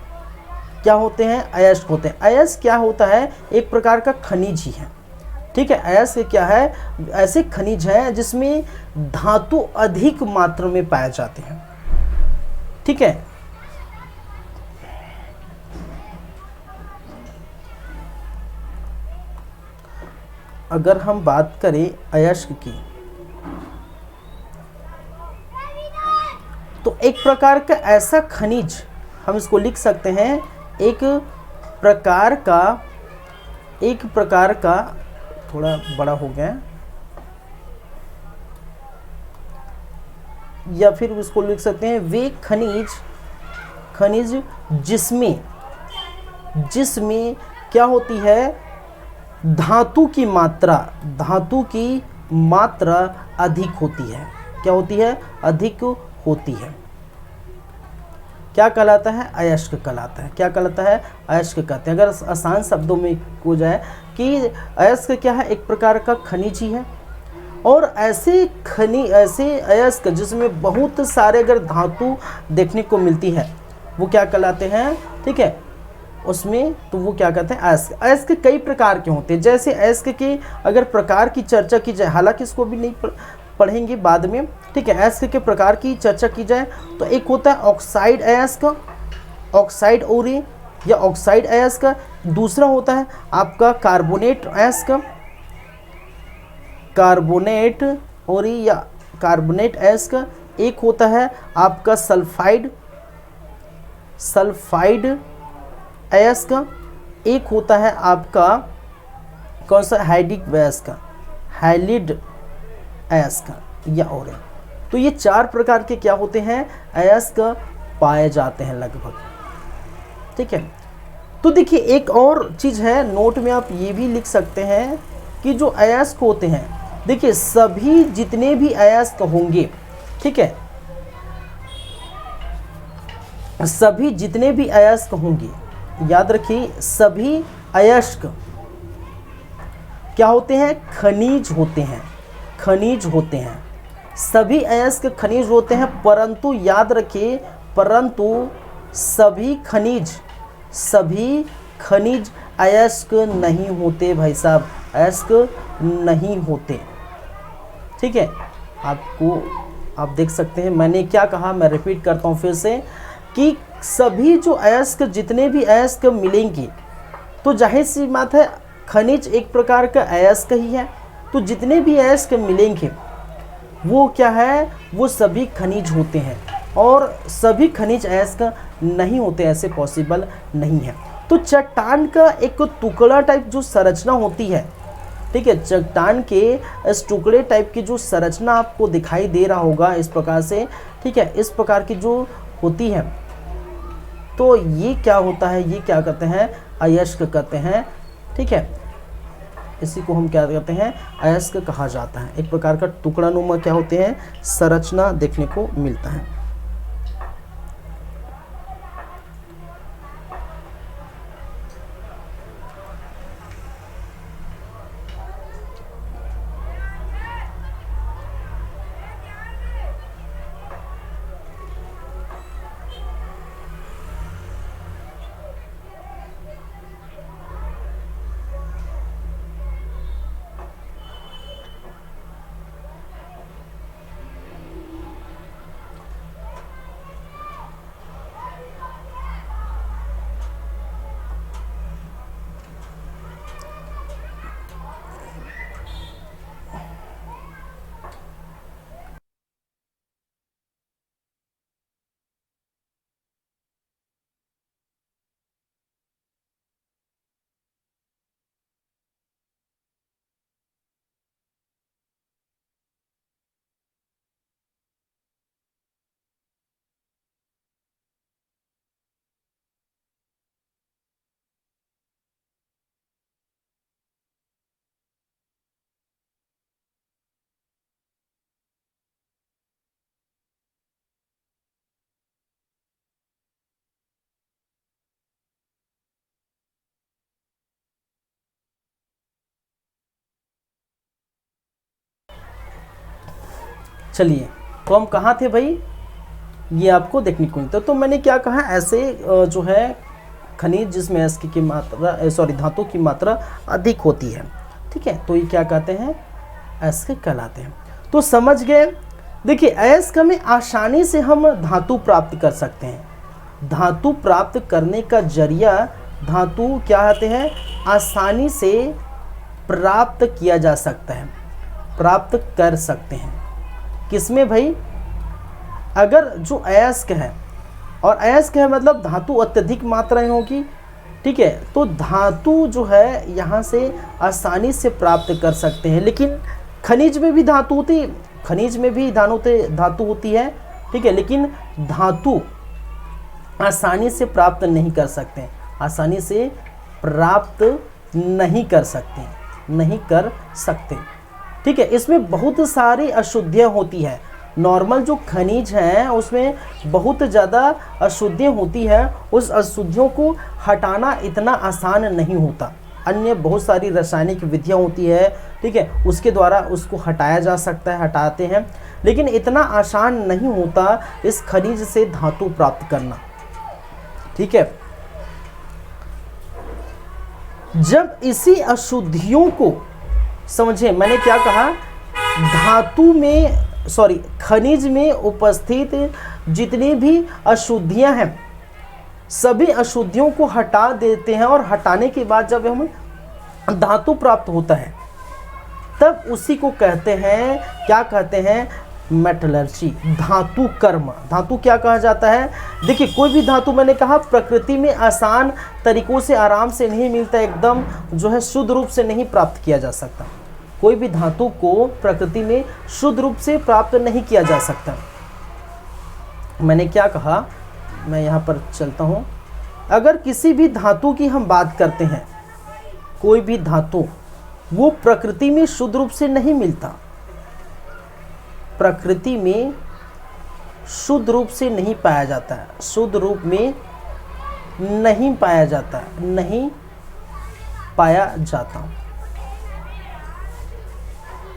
क्या होते हैं, अयस्क होते हैं। अयस्क क्या होता है, एक प्रकार का खनिज ही है, ठीक है। अयस्क क्या है, ऐसे खनिज हैं जिसमें धातु अधिक मात्रा में पाए जाते हैं, ठीक है। अगर हम बात करें अयस्क की, तो एक प्रकार का ऐसा खनिज, हम इसको लिख सकते हैं एक प्रकार का थोड़ा बड़ा हो गया, या फिर इसको लिख सकते हैं वे खनिज जिसमें क्या होती है, धातु की मात्रा अधिक होती है। क्या होती है, अधिक होती है। क्या कहलाता है, अयस्क कहलाता है। क्या कहलाता है, अयस्क कहते हैं। अगर आसान शब्दों में हो जाए कि अयस्क क्या है, एक प्रकार का खनिज ही है, और ऐसे अयस्क जिसमें बहुत सारे अगर धातु देखने को मिलती है वो क्या कहलाते हैं, ठीक है, उसमें तो वो क्या कहते हैं, अयस्क। अयस्क कई प्रकार के होते हैं। जैसे अयस्क के अगर प्रकार की चर्चा की जाए, हालांकि इसको भी नहीं पढ़ेंगे बाद में, ठीक है। अयस्क के प्रकार की चर्चा की जाए तो एक होता है ऑक्साइड अयस्क, ऑक्साइड ओरी या ऑक्साइड अयस्क। दूसरा होता है आपका कार्बोनेट अयस्क, कार्बोनेट ओरी या कार्बोनेट अयस्क। एक होता है आपका सल्फाइड अयस्क। एक होता है आपका कौन सा, हाइड्रिड अयस्क या और। तो ये चार प्रकार के क्या होते हैं, अयस्क पाए जाते हैं लगभग, ठीक है। तो देखिए एक और चीज़ है, नोट में आप ये भी लिख सकते हैं कि जो अयस्क होते हैं, देखिए सभी जितने भी अयस्क होंगे, ठीक है, सभी जितने भी अयस्क होंगे, याद रखिए सभी अयस्क क्या होते हैं, खनिज होते हैं। सभी अयस्क खनिज होते हैं, परंतु याद रखिए, परंतु सभी खनिज अयस्क नहीं होते भाई साहब, अयस्क नहीं होते, ठीक है। आप देख सकते हैं मैंने क्या कहा, मैं रिपीट करता हूँ फिर से कि सभी जो अयस्क, जितने भी अयस्क मिलेंगे, तो जाहिर सी बात है खनिज एक प्रकार का अयस्क ही है, तो जितने भी अयस्क मिलेंगे वो क्या है, वो सभी खनिज होते हैं, और सभी खनिज अयस्क नहीं होते, ऐसे पॉसिबल नहीं है। तो चट्टान का एक टुकड़ा टाइप जो संरचना होती है, ठीक है, चट्टान के इस टुकड़े टाइप की जो संरचना आपको दिखाई दे रहा होगा इस प्रकार से, ठीक है, इस प्रकार की जो होती है, तो ये क्या होता है, ये क्या कहते हैं, अयस्क कहते हैं। ठीक है, इसी को हम क्या कहते हैं, अयस्क कहा जाता है। एक प्रकार का टुकड़ा नुमा क्या होते हैं, संरचना देखने को मिलता है। चलिए, तो हम कहाँ थे भाई, ये आपको देखने को मिलता है। तो मैंने क्या कहा, ऐसे जो है खनिज जिसमें अयस्क की मात्रा, सॉरी, धातु की मात्रा अधिक होती है, ठीक है, तो ये क्या कहते हैं, अयस्क कहलाते हैं। तो समझ गए। देखिए, अयस्क में आसानी से हम धातु प्राप्त कर सकते हैं। धातु प्राप्त करने का जरिया, धातु क्या कहते हैं, आसानी से प्राप्त किया जा सकता है, प्राप्त कर सकते हैं। किसमें भाई, अगर जो अयस्क है, और अयस्क है मतलब धातु अत्यधिक मात्रा में होगी, ठीक है, तो धातु जो है यहाँ से आसानी से प्राप्त कर सकते हैं। लेकिन खनिज में भी धातु होती, खनिज में भी धातु होती है, ठीक है, लेकिन धातु आसानी से प्राप्त नहीं कर सकते, आसानी से प्राप्त नहीं कर सकते, नहीं कर सकते, ठीक है। इसमें बहुत सारी अशुद्धियाँ होती है। नॉर्मल जो खनिज हैं उसमें बहुत ज़्यादा अशुद्धियाँ होती है, उस अशुद्धियों को हटाना इतना आसान नहीं होता। अन्य बहुत सारी रासायनिक विधियाँ होती है, ठीक है, उसके द्वारा उसको हटाया जा सकता है, हटाते हैं, लेकिन इतना आसान नहीं होता इस खनिज से धातु प्राप्त करना, ठीक है। जब इसी अशुद्धियों को समझे, मैंने क्या कहा, धातु में, सॉरी, खनिज में उपस्थित जितनी भी अशुद्धियां हैं, सभी अशुद्धियों को हटा देते हैं, और हटाने के बाद जब हमें धातु प्राप्त होता है तब उसी को कहते हैं, क्या कहते हैं, मेटलर्जी, धातु कर्म। धातु क्या कहा जाता है, देखिए, कोई भी धातु, मैंने कहा, प्रकृति में आसान तरीकों से आराम से नहीं मिलता, एकदम जो है शुद्ध रूप से नहीं प्राप्त किया जा सकता। कोई भी धातु को प्रकृति में शुद्ध रूप से प्राप्त नहीं किया जा सकता। मैंने क्या कहा, मैं यहाँ पर चलता हूँ। अगर किसी भी धातु की हम बात करते हैं, कोई भी धातु, वो प्रकृति में शुद्ध रूप से नहीं मिलता, प्रकृति में शुद्ध रूप से नहीं पाया जाता है, शुद्ध रूप में नहीं पाया जाता, नहीं पाया जाता।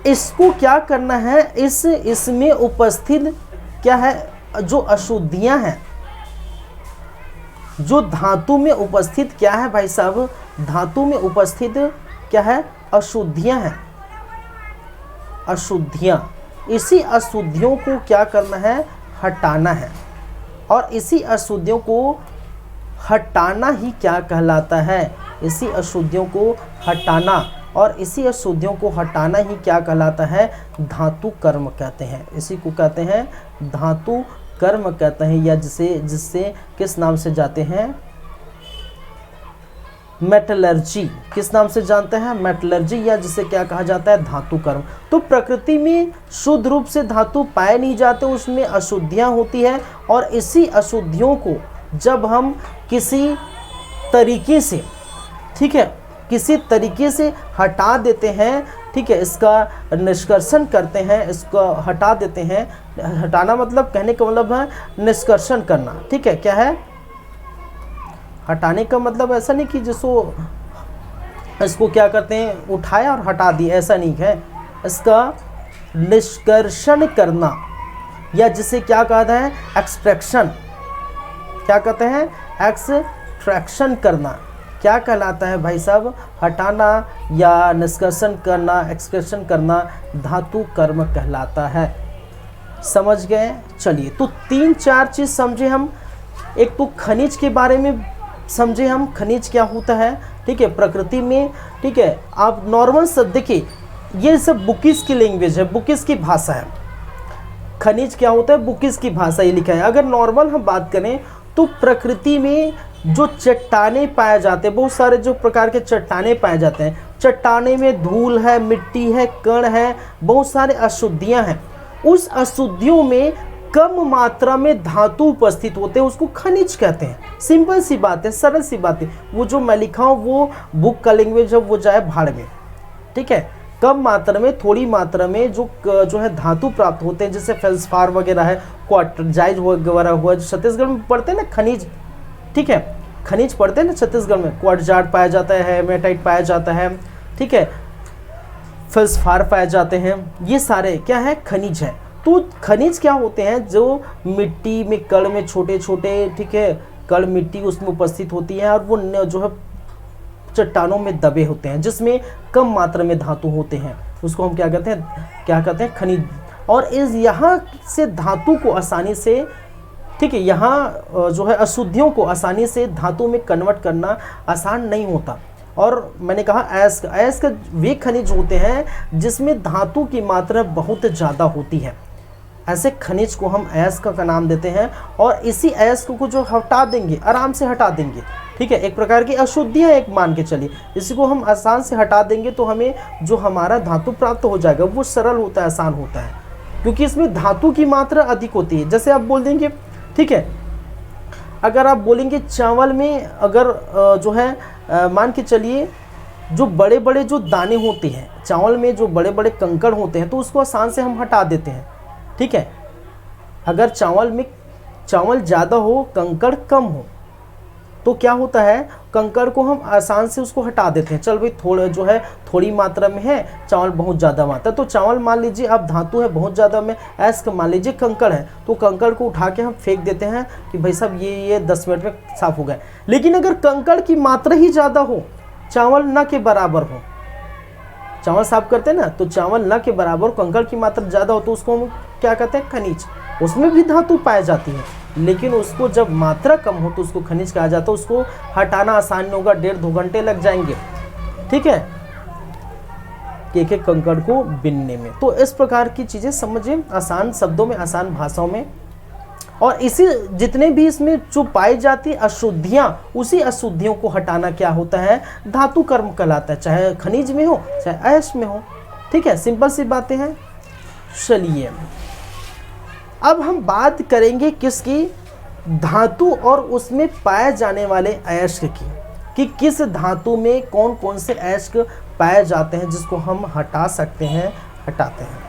इसको क्या करना है, इसमें उपस्थित क्या है, जो अशुद्धियां हैं, जो धातु में उपस्थित क्या है भाई साहब, धातु में उपस्थित क्या है, अशुद्धियां हैं, अशुद्धियां। इसी अशुद्धियों को क्या करना है, हटाना है, और इसी अशुद्धियों को हटाना ही क्या कहलाता है, इसी अशुद्धियों को हटाना, और इसी अशुद्धियों को हटाना ही क्या कहलाता है, धातु कर्म कहते हैं। इसी को कहते हैं धातु कर्म कहते हैं, या जिससे किस नाम से जाते हैं, मेटलर्जी, किस नाम से जानते हैं? मेटलर्जी, या जिसे क्या कहा जाता है? धातु कर्म। तो प्रकृति में शुद्ध रूप से धातु पाए नहीं जाते, उसमें अशुद्धियां होती है, और इसी अशुद्धियों को जब हम किसी तरीके से, ठीक है, किसी तरीके से हटा देते हैं, ठीक है, इसका निष्कर्षण करते हैं, इसको हटा देते हैं। हटाना मतलब, कहने का मतलब है निष्कर्षण करना, ठीक है। क्या है? हटाने का मतलब ऐसा नहीं कि जिसको इसको क्या करते हैं, उठाया और हटा दिया, ऐसा नहीं है। इसका निष्कर्षण करना, या जिसे क्या कहते हैं? एक्सट्रैक्शन। क्या कहते हैं? एक्सट्रैक्शन करना। क्या कहलाता है भाई साहब? हटाना या निष्कर्षण करना, एक्सट्रैक्शन करना धातु कर्म कहलाता है। समझ गए? चलिए, तो 3-4 चीज़ समझे हम। एक तो खनिज के बारे में समझे हम, खनिज क्या होता है, ठीक है, प्रकृति में, ठीक है। आप नॉर्मल सब देखिए, ये सब बुकिस की लैंग्वेज है, बुकिस की भाषा है। खनिज क्या होता है? बुकिस की भाषा ये लिखा है। अगर नॉर्मल हम बात करें तो प्रकृति में जो चट्टाने पाए जाते हैं, बहुत सारे जो प्रकार के चट्टाने पाए जाते हैं, चट्टाने में धूल है, मिट्टी है, कण है, बहुत सारे अशुद्धियां हैं। उस अशुद्धियों में कम मात्रा में धातु उपस्थित होते हैं, उसको खनिज कहते हैं। सिंपल सी बात है, सरल सी बात है। वो जो मैं लिखा हूँ वो बुक का लैंग्वेज है, वो जाए भाड़ में, ठीक है। कम मात्रा में, थोड़ी मात्रा में जो है धातु प्राप्त होते हैं, जैसे फेल्सफार वगैरह है, क्वार्टजाइट वगैरह हुआ, जो छत्तीसगढ़ में पढ़ते हैं ना खनिज, ठीक है, खनिज पढ़ते हैं ना छत्तीसगढ़ में, क्वार्टजाइट पाया जाता है, हेमेटाइट पाया जाता है, ठीक है, फेल्सफार पाए जाते हैं, ये सारे क्या है? खनिज है। तो खनिज क्या होते हैं? जो मिट्टी में कण में छोटे छोटे, ठीक है, कण मिट्टी उसमें उपस्थित होती है, और वो जो है चट्टानों में दबे होते हैं, जिसमें कम मात्रा में धातु होते हैं, उसको हम क्या कहते हैं? क्या कहते हैं? खनिज। और इस यहाँ से धातु को आसानी से, ठीक है, यहाँ जो है अशुद्धियों को आसानी से धातु में कन्वर्ट करना आसान नहीं होता। और मैंने कहा अयस्क वे खनिज होते हैं जिसमें धातु की मात्रा बहुत ज़्यादा होती है, ऐसे खनिज को हम अयस्क का नाम देते हैं। और इसी अयस्क को जो हटा देंगे, आराम से हटा देंगे, ठीक है, एक प्रकार की अशुद्धियाँ एक मान के चलिए, इसी को हम आसान से हटा देंगे तो हमें जो हमारा धातु प्राप्त हो जाएगा वो सरल होता है, आसान होता है, क्योंकि इसमें धातु की मात्रा अधिक होती है। जैसे आप बोल देंगे, ठीक है, अगर आप बोलेंगे चावल में अगर जो है मान के चलिए जो बड़े बड़े जो दाने होते हैं चावल में, जो बड़े बड़े कंकड़ होते हैं, तो उसको आसान से हम हटा देते हैं, ठीक है। अगर चावल में चावल ज़्यादा हो, कंकड़ कम हो, तो क्या होता है? कंकड़ को हम आसान से उसको हटा देते हैं। चल भाई, थोड़ा जो है थोड़ी मात्रा में है, चावल बहुत ज़्यादा मात्रा, तो चावल मान लीजिए अब धातु है बहुत ज़्यादा में, अयस्क मान लीजिए कंकड़ है, तो कंकड़ को उठा के हम फेंक देते हैं कि भाई साहब ये 10 मिनट में साफ हो गया। लेकिन अगर कंकड़ की मात्रा ही ज़्यादा हो, चावल न के बराबर हो, चावल साफ करते हैं ना, तो चावल न के बराबर, कंकड़ की मात्रा ज़्यादा हो, तो उसको हम क्या कहते हैं? खनिज। उसमें भी धातु पाई जाती है, लेकिन उसको जब मात्रा कम हो तो उसको खनिज कहा जाता है। उसको हटाना आसान नहीं होगा, 1.5-2 घंटे लग जाएंगे, ठीक है, एक एक कंकड़ को बिनने में। तो इस प्रकार की चीज़ें समझिए आसान शब्दों में, आसान भाषाओं में। और इसी जितने भी इसमें जो पाई जाती अशुद्धियाँ, उसी अशुद्धियों को हटाना क्या होता है? धातु कर्म कहलाता है, चाहे खनिज में हो चाहे अयस्क में हो, ठीक है, सिंपल सी बातें हैं। चलिए, अब हम बात करेंगे किसकी? धातु और उसमें पाए जाने वाले अयस्क की, कि किस धातु में कौन कौन से अयस्क पाए जाते हैं जिसको हम हटा सकते हैं, हटाते हैं।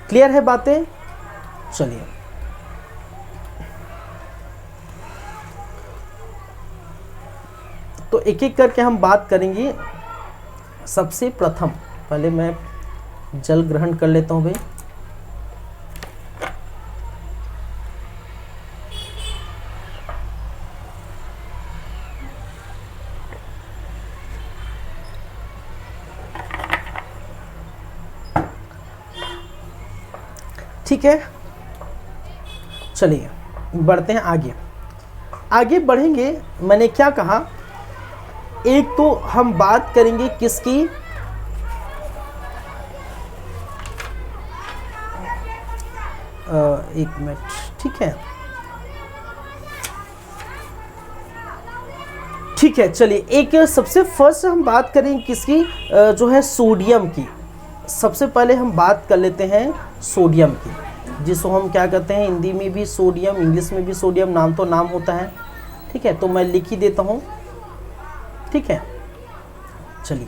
क्लियर है बातें? चलिए, तो एक एक करके हम बात करेंगे। सबसे प्रथम पहले मैं जल ग्रहण कर लेता हूँ भाई। ठीक है, चलिए बढ़ते हैं आगे। आगे बढ़ेंगे, मैंने क्या कहा, एक तो हम बात करेंगे किसकी? एक मिनट, ठीक है, ठीक है, चलिए एक सबसे फर्स्ट हम बात करें किसकी, जो है सोडियम की। सबसे पहले हम बात कर लेते हैं सोडियम की, जिसको हम क्या कहते हैं हिंदी में भी सोडियम, इंग्लिश में भी सोडियम, नाम तो नाम होता है। ठीक है, तो मैं लिख ही देता हूँ। ठीक है, चलिए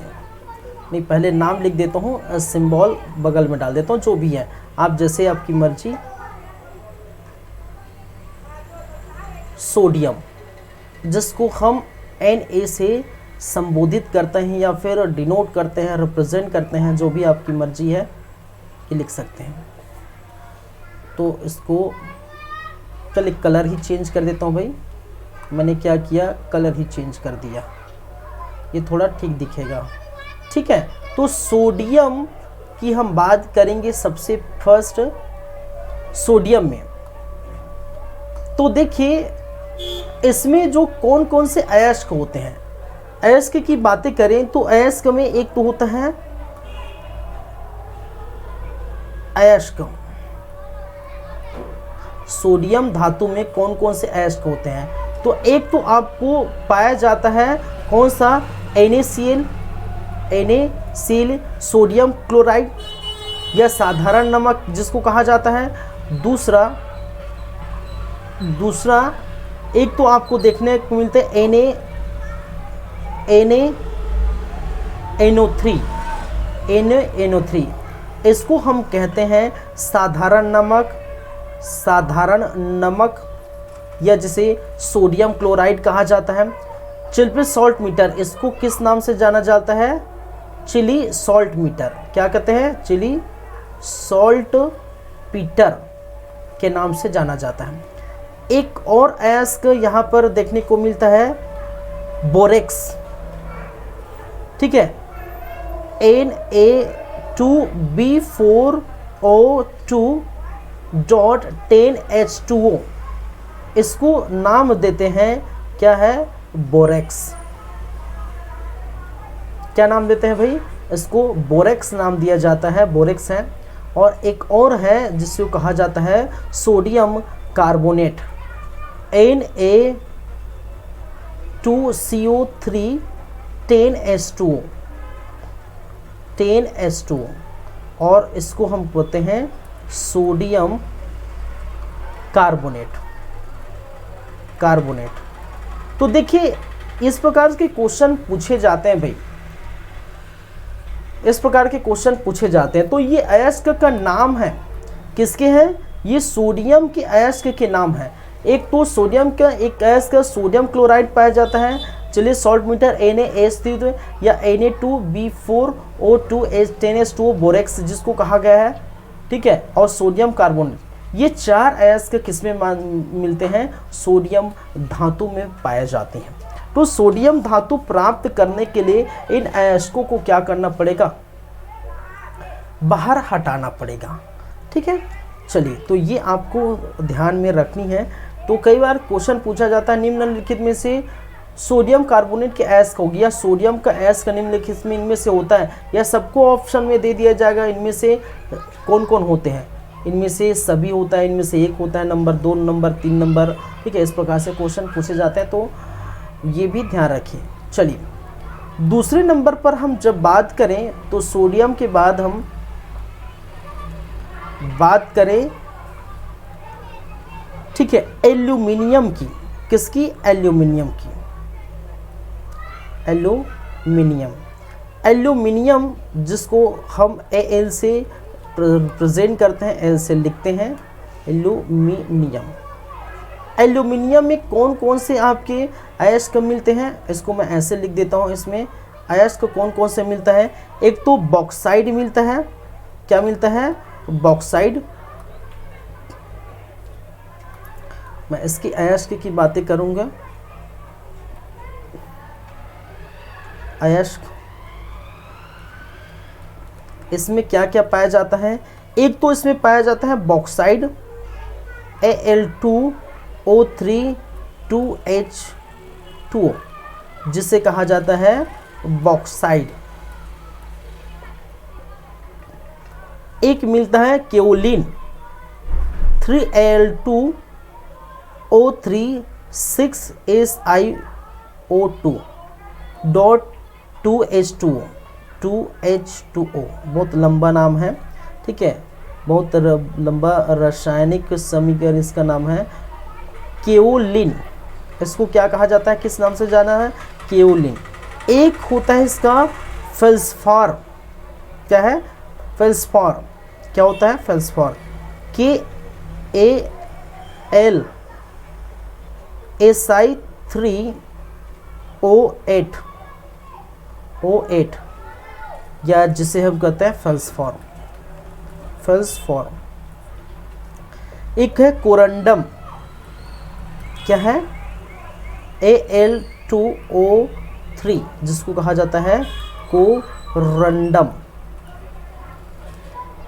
नहीं पहले नाम लिख देता हूँ, सिंबल बगल में डाल देता हूँ, जो भी है आप जैसे आपकी मर्जी। सोडियम, जिसको हम Na से संबोधित करते हैं या फिर डिनोट करते हैं, रिप्रेजेंट करते हैं, जो भी आपकी मर्जी है ये लिख सकते हैं। तो इसको चलिए कलर ही चेंज कर देता हूँ भाई। मैंने क्या किया, कलर ही चेंज कर दिया, ये थोड़ा ठीक दिखेगा। ठीक है, तो सोडियम की हम बात करेंगे सबसे फर्स्ट सोडियम में। तो देखिए इसमें जो कौन कौन से अयस्क होते हैं, अयस्क की बातें करें तो अयस्क में एक तो होता है अयस्क। सोडियम धातु में कौन कौन से अयस्क होते हैं, तो एक तो आपको पाया जाता है कौन सा, NaCl, सोडियम क्लोराइड या साधारण नमक जिसको कहा जाता है। दूसरा एक तो आपको देखने को मिलते हैं NaNO3, इसको हम कहते हैं साधारण नमक या जिसे सोडियम क्लोराइड कहा जाता है। चिली सॉल्ट मीटर, इसको किस नाम से जाना जाता है, चिली सॉल्ट मीटर, क्या कहते हैं, चिली सॉल्ट पीटर के नाम से जाना जाता है। एक और अयस्क यहाँ पर देखने को मिलता है बोरेक्स। ठीक है, Na2B4O2.10H2O, इसको नाम देते हैं क्या है, बोरेक्स। क्या नाम देते हैं भाई, इसको बोरेक्स नाम दिया जाता है, बोरेक्स है। और एक और है जिसको कहा जाता है सोडियम कार्बोनेट, Na2CO3 10H2O, और इसको हम कहते हैं सोडियम कार्बोनेट। तो देखिए इस प्रकार के क्वेश्चन पूछे जाते हैं भाई, इस प्रकार के क्वेश्चन पूछे जाते हैं। तो ये अयस्क का नाम है, किसके हैं, ये सोडियम के अयस्क के नाम है। एक तो सोडियम का एक अयस्क सोडियम क्लोराइड पाया जाता है, चलिए सॉल्ट मीटर NaSO3 या Na2B4O2.10H2O बोरेक्स जिसको कहा गया है। ठीक है, और सोडियम कार्बोनेट, ये चार अयस्क किसमें मिलते हैं, सोडियम धातु में पाए जाते हैं। तो सोडियम धातु प्राप्त करने के लिए इन अयस्कों को क्या करना पड़ेगा, बाहर हटाना पड़ेगा। ठीक है, चलिए तो ये आपको ध्यान में रखनी है। तो कई बार क्वेश्चन पूछा जाता है निम्नलिखित में से सोडियम कार्बोनेट के अयस्क होगी या सोडियम का अयस्क निम्नलिखित में इनमें से होता है, या सबको ऑप्शन में दे दिया जाएगा इनमें से कौन कौन होते हैं, इनमें से सभी होता है, इनमें से एक होता है, नंबर 2, नंबर 3 नंबर। ठीक है, इस प्रकार से क्वेश्चन पूछे जाते हैं, तो ये भी ध्यान रखिए। चलिए दूसरे नंबर पर हम जब बात करें तो सोडियम के बाद हम बात करें, ठीक है, एल्यूमिनियम की। किसकी, एल्यूमिनियम की। एल्यूमिनियम जिसको हम Al से प्रेजेंट करते हैं, L से लिखते हैं एल्यूमिनियम। एल्यूमिनियम में कौन कौन से आपके अयस्क मिलते हैं, इसको मैं ऐसे लिख देता हूँ। इसमें अयस्क कौन कौन से मिलता है, एक तो बॉक्साइड मिलता है। क्या मिलता है, बॉक्साइड। मैं इसकी अयस्क की बातें करूंगा। अयस्क इसमें क्या क्या पाया जाता है, एक तो इसमें पाया जाता है बॉक्साइड Al2O3 जिसे कहा जाता है बॉक्साइड। एक मिलता है kaolin 3Al2O3 6Si 2 dot 2H2O, 2H2O बहुत लंबा नाम है, ठीक है, बहुत लंबा रासायनिक समीकरण इसका नाम है केओलिन। इसको क्या कहा जाता है, किस नाम से जाना है, केओलिन। एक होता है इसका फेल्सफॉर, क्या है, फेल्सफॉर, क्या होता है, फेल्सफॉर, KALSI3O8 O8, या जिसे हम कहते हैं फेल्सफॉर, फेल्सफॉर। एक है कोरंडम, क्या है, Al2O3, जिसको कहा जाता है कोरंडम।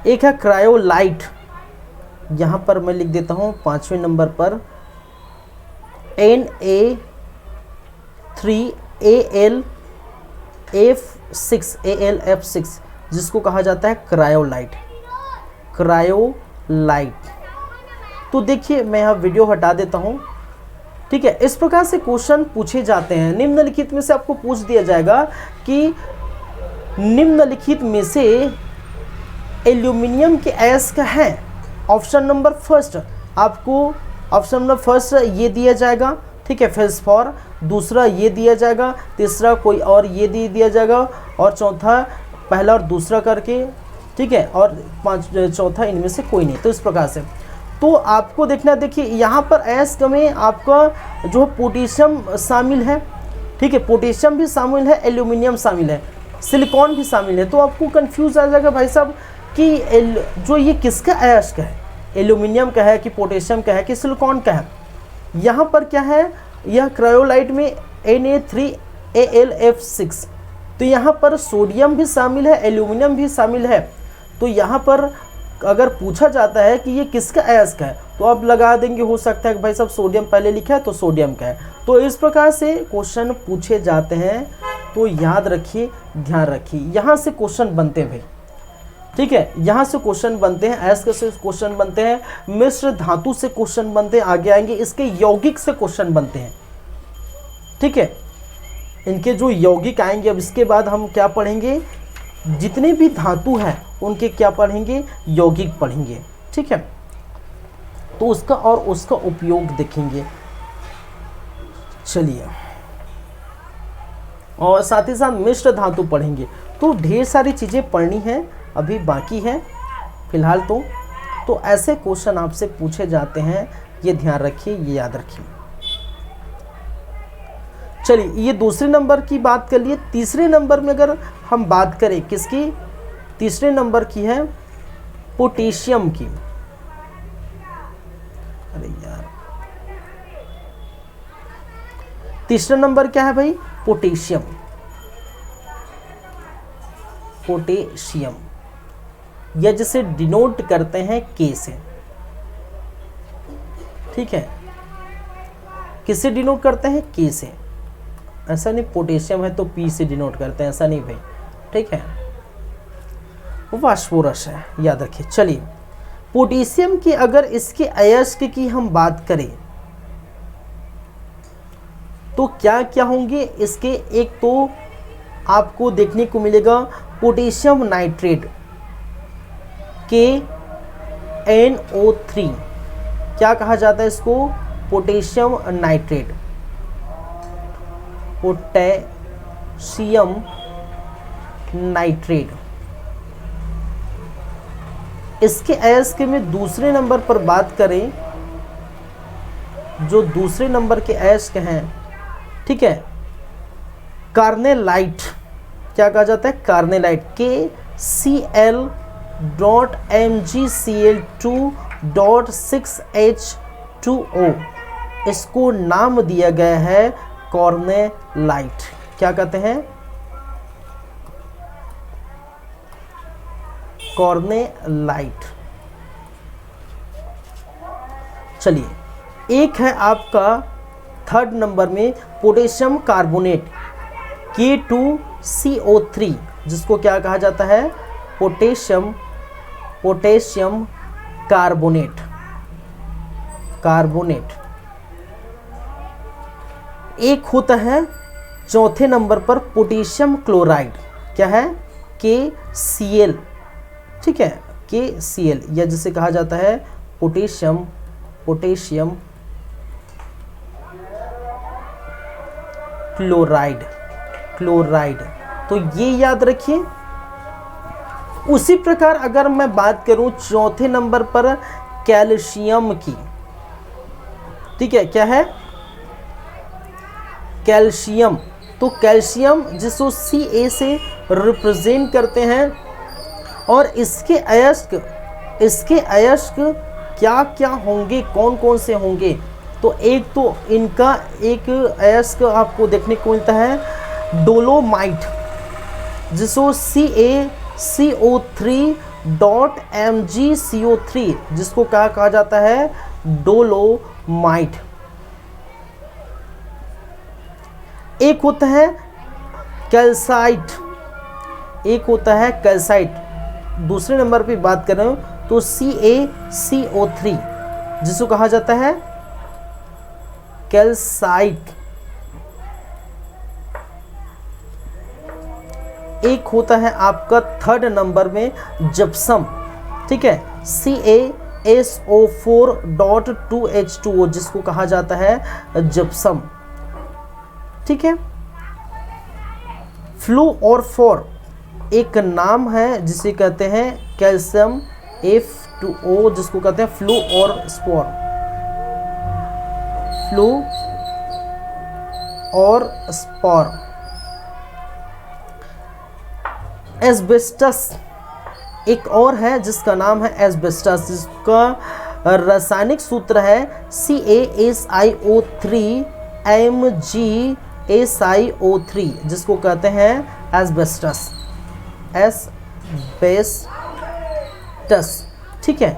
एक है क्रायोलाइट, यहाँ पर मैं लिख देता हूँ 5वें नंबर पर Na3AlF6, जिसको कहा जाता है क्रायोलाइट, क्रायोलाइट। तो देखिए मैं यहाँ वीडियो हटा देता हूँ, ठीक है। इस प्रकार से क्वेश्चन पूछे जाते हैं। निम्नलिखित में से आपको पूछ दिया जाएगा कि निम्नलिखित में से एल्यूमिनियम के अयस्क हैं। ऑप्शन नंबर फर्स्ट, आपको ऑप्शन नंबर फर्स्ट ये दिया जाएगा, ठीक है, फेल्सफॉर। दूसरा ये दिया जाएगा, तीसरा कोई और ये दे दिया जाएगा, और चौथा पहला और दूसरा करके, ठीक है, और चौथा इनमें से कोई नहीं। तो इस प्रकार से तो आपको देखना, देखिए यहाँ पर अयस्क में आपका जो पोटेशियम शामिल है, ठीक है, पोटेशियम भी शामिल है, एल्यूमिनियम शामिल है, सिलिकॉन भी शामिल है। तो आपको कंफ्यूज आ जाएगा भाई साहब कि जो ये किसका अयस्क है, एल्यूमिनियम का है कि पोटेशियम का है कि सिलिकॉन का है। यहाँ पर क्या है, यह क्रायोलाइट में Na3AlF6, तो यहाँ पर सोडियम भी शामिल है, एल्यूमिनियम भी शामिल है। तो यहाँ पर अगर पूछा जाता है कि ये किसका अयस्क है, तो आप लगा देंगे, हो सकता है कि भाई साहब सोडियम पहले लिखा है तो सोडियम का है। तो इस प्रकार से क्वेश्चन पूछे जाते हैं, तो याद रखिए, ध्यान रखिए, यहाँ से क्वेश्चन बनते हैं भाई, ठीक है, यहाँ से क्वेश्चन बनते हैं, अयस्क से क्वेश्चन बनते हैं, मिश्र धातु से क्वेश्चन बनते हैं, आगे आएंगे इसके यौगिक से क्वेश्चन बनते हैं, ठीक है, इनके जो यौगिक आएंगे। अब इसके बाद हम क्या पढ़ेंगे, जितने भी धातु हैं उनके क्या पढ़ेंगे, यौगिक पढ़ेंगे, ठीक है। तो उसका और उसका उपयोग देखेंगे। चलिए, और साथ ही साथ मिश्र धातु पढ़ेंगे। तो ढेर सारी चीज़ें पढ़नी हैं, अभी बाकी है फिलहाल। तो ऐसे क्वेश्चन आपसे पूछे जाते हैं, ये ध्यान रखिए, ये याद रखिए। चलिए, ये दूसरे नंबर की बात कर लिए। तीसरे नंबर में अगर हम बात करें, किसकी, तीसरे नंबर की है पोटेशियम की। अरे यार, तीसरा नंबर क्या है भाई, पोटेशियम, पोटेशियम, या जिसे डिनोट करते हैं के से, ठीक है, किससे डिनोट करते हैं, के से। ऐसा नहीं पोटेशियम है तो पी से डिनोट करते हैं, ऐसा नहीं भाई, ठीक है, वो फास्फोरस है, याद रखिए। चलिए, पोटेशियम की अगर इसके अयस्क की हम बात करें तो क्या क्या होंगे इसके, एक तो आपको देखने को मिलेगा पोटेशियम नाइट्रेट KNO3, क्या कहा जाता है इसको, पोटेशियम नाइट्रेट, पोटेशियम नाइट्रेट। इसके अयस्क में दूसरे नंबर पर बात करें, जो दूसरे नंबर के अयस्क हैं, ठीक है, कार्नेलाइट, क्या कहा जाता है, कार्नेलाइट, KCl.MgCl2.6H2O, इसको नाम दिया गया है कॉर्नेलाइट। क्या कहते हैं, कॉर्नेलाइट। चलिए, एक है आपका थर्ड नंबर में पोटेशियम कार्बोनेट K2CO3, जिसको क्या कहा जाता है, पोटेशियम कार्बोनेट, कार्बोनेट। एक होता है चौथे नंबर पर पोटेशियम क्लोराइड क्या है, KCl, ठीक है, KCl, या जिसे कहा जाता है पोटेशियम पोटेशियम क्लोराइड क्लोराइड। तो ये याद रखिए। उसी प्रकार अगर मैं बात करूं चौथे नंबर पर कैल्शियम की, ठीक है, क्या है, कैल्शियम। तो कैल्शियम जिसको Ca से रिप्रेजेंट करते हैं, और इसके अयस्क क्या क्या होंगे, कौन कौन से होंगे। तो एक तो इनका एक अयस्क आपको देखने को मिलता है डोलोमाइट, जिसको CaCO3.MgCO3, जिसको क्या कहा जाता है, डोलोमाइट। एक होता है कैल्साइट, एक होता है कैल्साइट। दूसरे नंबर पे बात कर रहे हो तो CaCO3, जिसको कहा जाता है कैल्साइट। एक होता है आपका थर्ड नंबर में जिप्सम, ठीक है, CaSO4.2H2O, जिसको कहा जाता है जिप्सम, ठीक है। फ्लूओरफोर एक नाम है जिसे कहते हैं कैल्शियम F2O, जिसको कहते हैं फ्लूओरस्पोर, फ्लूओरस्पोर। एस्बेस्टस एक और है जिसका नाम है एस्बेस्टस, जिसका रासायनिक सूत्र है CaSiO3MgSiO3, जिसको कहते हैं एस्बेस्टस, एस्बेस्टस, ठीक है।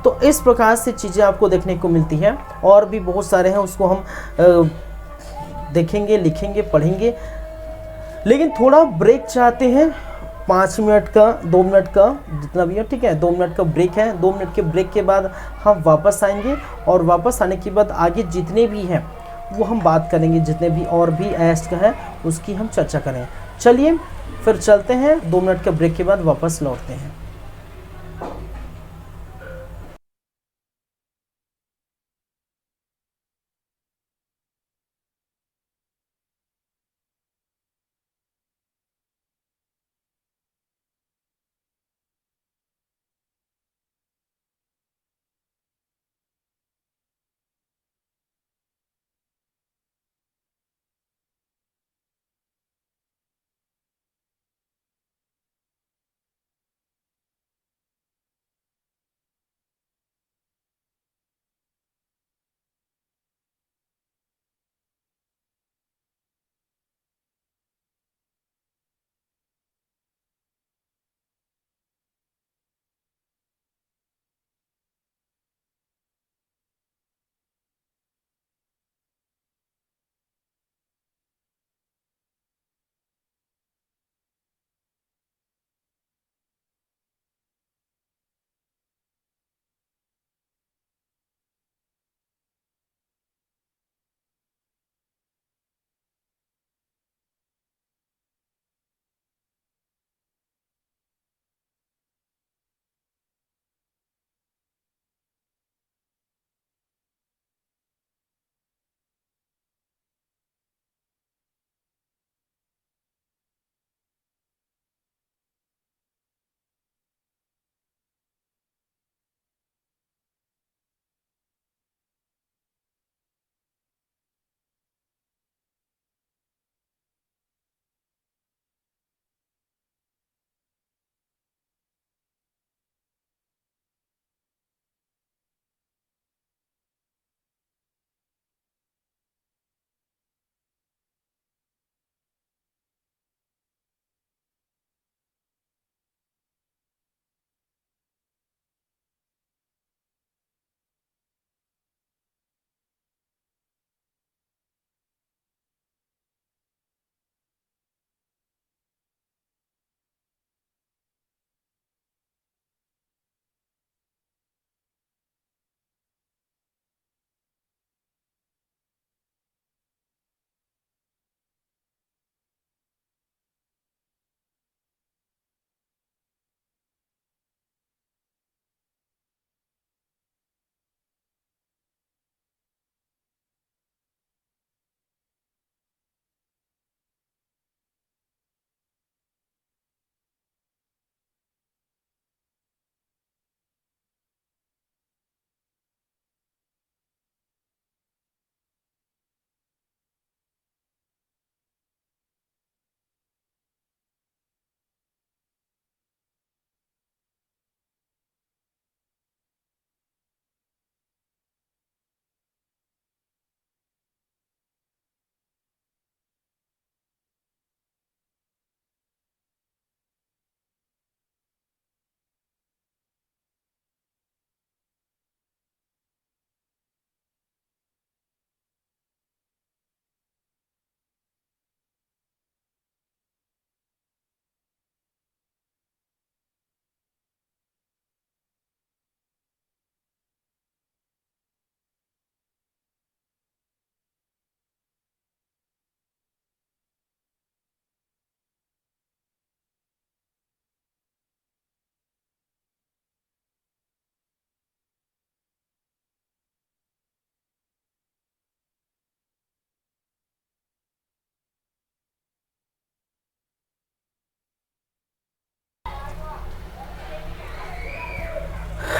तो इस प्रकार से चीज़ें आपको देखने को मिलती हैं, और भी बहुत सारे हैं, उसको हम देखेंगे, लिखेंगे, पढ़ेंगे। लेकिन थोड़ा ब्रेक चाहते हैं, 5 मिनट का, 2 मिनट का, जितना भी हो, ठीक है। 2 मिनट का ब्रेक है। 2 मिनट के ब्रेक के बाद हम वापस आएंगे, और वापस आने के बाद आगे जितने भी हैं वो हम बात करेंगे, जितने भी और भी अयस्क है उसकी हम चर्चा करें। चलिए फिर चलते हैं, 2 मिनट के ब्रेक के बाद वापस लौटते हैं।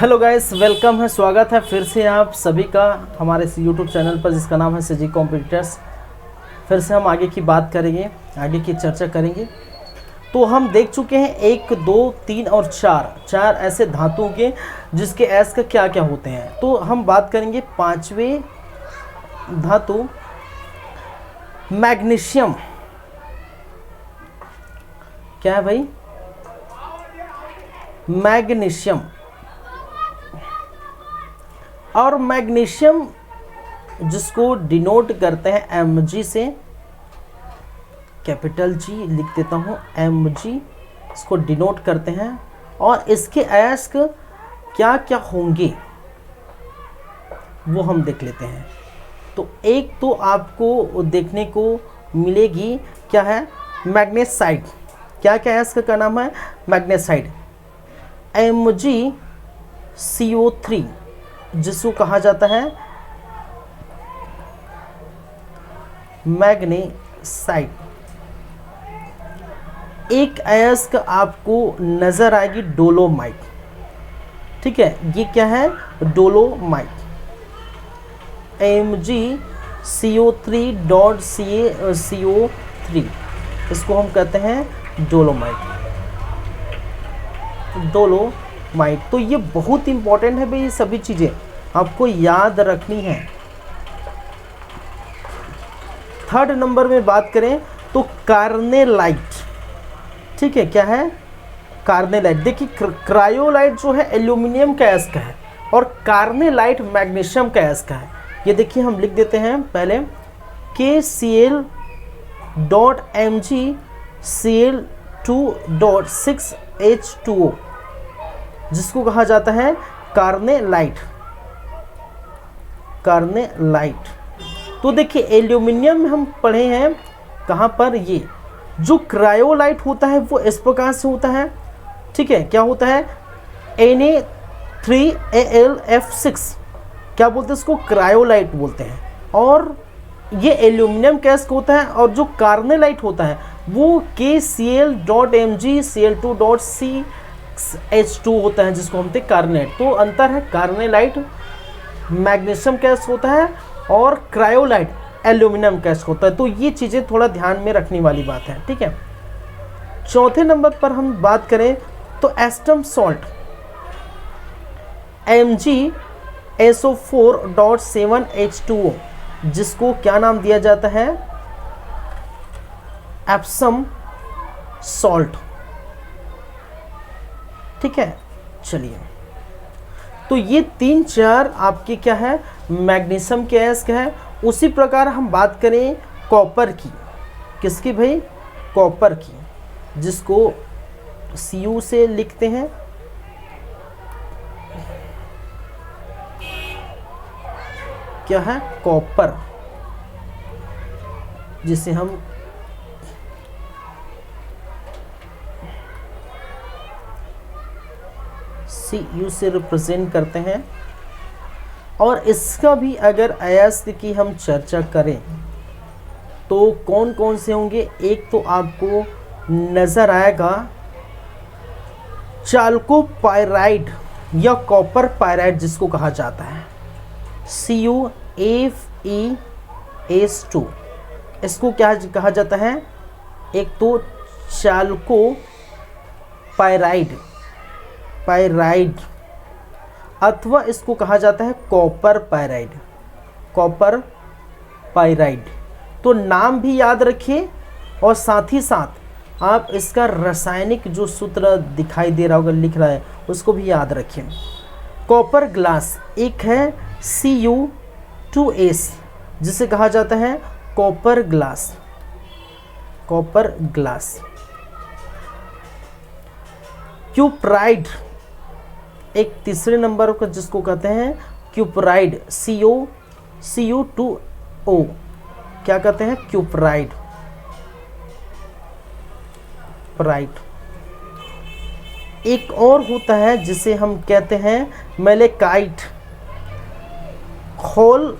हेलो गाइस, वेलकम है, स्वागत है फिर से आप सभी का हमारे इस यूट्यूब चैनल पर जिसका नाम है सीजी कॉम्पिटिटर्स। फिर से हम आगे की बात करेंगे, आगे की चर्चा करेंगे। तो हम देख चुके हैं 1, 2, 3 और 4 ऐसे धातुओं के जिसके एस का क्या क्या होते हैं। तो हम बात करेंगे 5वें धातु मैग्नीशियम। क्या है भाई? मैग्नीशियम। और मैग्नीशियम जिसको डिनोट करते हैं Mg से, कैपिटल G लिख देता हूँ, Mg इसको डिनोट करते हैं। और इसके अयस्क क्या क्या होंगे वो हम देख लेते हैं। तो एक तो आपको देखने को मिलेगी, क्या है? मैग्नेसाइड। क्या क्या है इसका नाम है? मैग्नेसाइड। MgCO3 जिसको कहा जाता है मैग्नेसाइड। एक अयस्क आपको नजर आएगी डोलोमाइट। ठीक है, ये क्या है? डोलोमाइट। MgCO3.CO3 इसको हम कहते हैं डोलोमाइट। डोलोमाइट। तो ये बहुत इंपॉर्टेंट है भाई, ये सभी चीज़ें आपको याद रखनी है। थर्ड नंबर में बात करें तो कार्नेलाइट। ठीक है, क्या है? कार्नेलाइट। देखिए, क्रायोलाइट जो है एल्यूमिनियम का अयस्क है और कार्नेलाइट मैग्नीशियम का अयस्क है। ये देखिए, हम लिख देते हैं पहले KCl.MgCl2.6H2O जिसको कहा जाता है कार्नेलाइट। कार्नेलाइट। तो देखिए, एल्यूमिनियम में हम पढ़े हैं कहाँ पर? ये जो क्रायोलाइट होता है वो इस प्रकार से होता है। ठीक है, क्या होता है? Na3Alf6 क्या बोलते हैं इसको? क्रायोलाइट बोलते हैं। और ये एल्यूमिनियम का अयस्क होता है। और जो कार्नेलाइट होता है वो KCl.MgCl2.6H2 होता है जिसको हम कहते हैं कार्नेलाइट। तो अंतर है, कार्नेलाइट मैग्नीशियम का अयस्क होता है और क्रायोलाइट एल्यूमिनियम का अयस्क होता है। तो ये चीज़ें थोड़ा ध्यान में रखने वाली बात है। ठीक है, चौथे नंबर पर हम बात करें तो एस्टम सॉल्ट MgSO4.7H2O जिसको क्या नाम दिया जाता है? Epsom salt. ठीक है, चलिए। तो ये 3-4 आपके क्या है? मैग्नीशियम के अयस्क है। उसी प्रकार हम बात करें कॉपर की। किसकी भाई? कॉपर की, जिसको Cu से लिखते हैं। क्या है? कॉपर, जिसे हम Cu से रिप्रेजेंट करते हैं। और इसका भी अगर अयस्क की हम चर्चा करें तो कौन कौन से होंगे? एक तो आपको नज़र आएगा चाल्कोपाइराइड या कॉपर पाइराइड जिसको कहा जाता है, CuFeS2। इसको क्या कहा जाता है? एक तो चाल्कोपाइराइड अथवा इसको कहा जाता है कॉपर पाइराइड। Copper pyrite. तो नाम भी याद रखिए और साथ ही साथ आप इसका रासायनिक जो सूत्र दिखाई दे रहा होगा, लिख रहा है, उसको भी याद रखिए। कॉपर ग्लास एक है Cu2S जिसे कहा जाता है copper glass. Copper glass. Cuprite एक तीसरे नंबर का जिसको कहते हैं क्यूप्राइड, Cu2O क्या कहते हैं? क्यूप्राइड। एक और होता है जिसे हम कहते हैं मेलेकाइट। खोल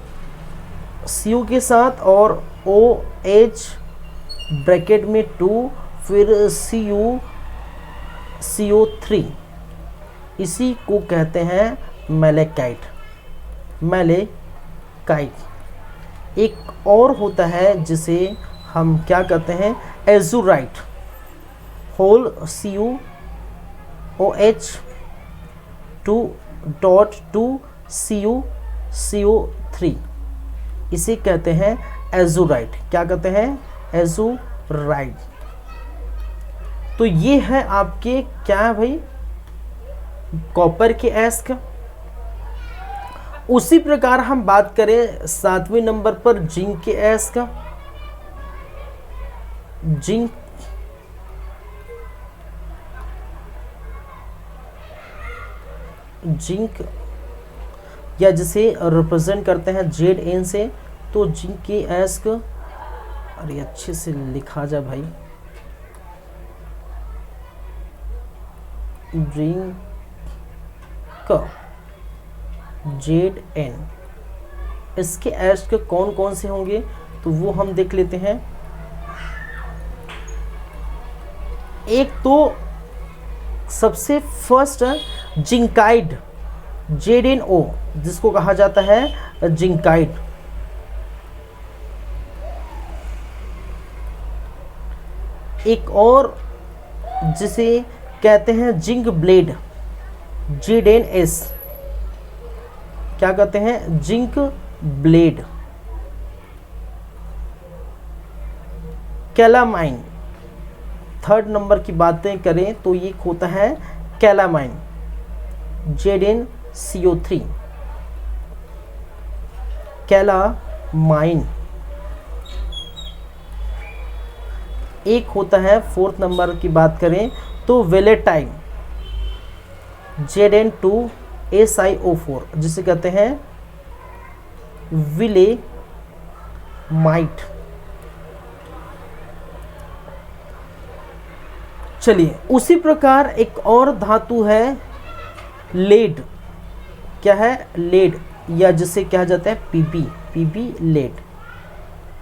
Cu के साथ और OH ब्रैकेट में 2 फिर CO3 इसी को कहते हैं मैलेकाइट। मैलेकाइट। एक और होता है जिसे हम क्या कहते हैं, एजुराइट। होल CuOH2.2Cu CO3, इसे कहते हैं एजुराइट। क्या कहते हैं, एजुराइट। तो ये है आपके क्या है भाई, कॉपर के एस्क। उसी प्रकार हम बात करें 7वें नंबर पर जिंक के एस्क का। जिंक या जिसे रिप्रेजेंट करते हैं Zn से, तो जिंक के एस्क, अरे अच्छे से लिखा जाए भाई, जिंक Zn, इसके एस्क कौन कौन से होंगे तो वो हम देख लेते हैं। एक तो सबसे फर्स्ट जिंकाइड, ZnO, जिसको कहा जाता है जिंकाइड। एक और जिसे कहते हैं जिंक ब्लेड, ZnS, क्या कहते हैं, zinc blende. Calamine, third number की बातें करें तो ये होता है कैलामाइन, ZnCO3, कैलामाइन। एक होता है फोर्थ नंबर की बात करें तो वेलेटाइन, ZN2SiO4, जिसे कहते हैं विलेमाइट। चलिए, उसी प्रकार एक और धातु है लेड। क्या है, लेड, या जिसे कहा जाता है पीबी लेड।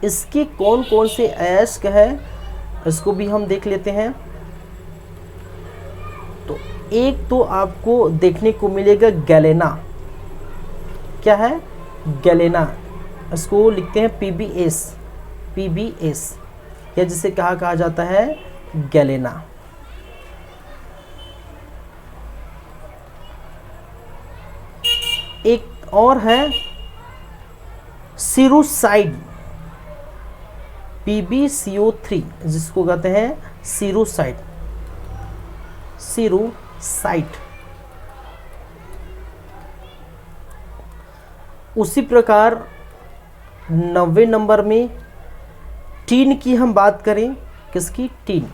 इसके कौन कौन से अयस्क है इसको भी हम देख लेते हैं। तो एक तो आपको देखने को मिलेगा गैलेना। क्या है, गैलेना, इसको लिखते हैं पीबीएस, या जिसे कहा जाता है गैलेना। एक और है सीरोसाइड, PbCO3, जिसको कहते हैं सीरोसाइड। उसी प्रकार 90वें नंबर में टीन की हम बात करें, किसकी, टीन,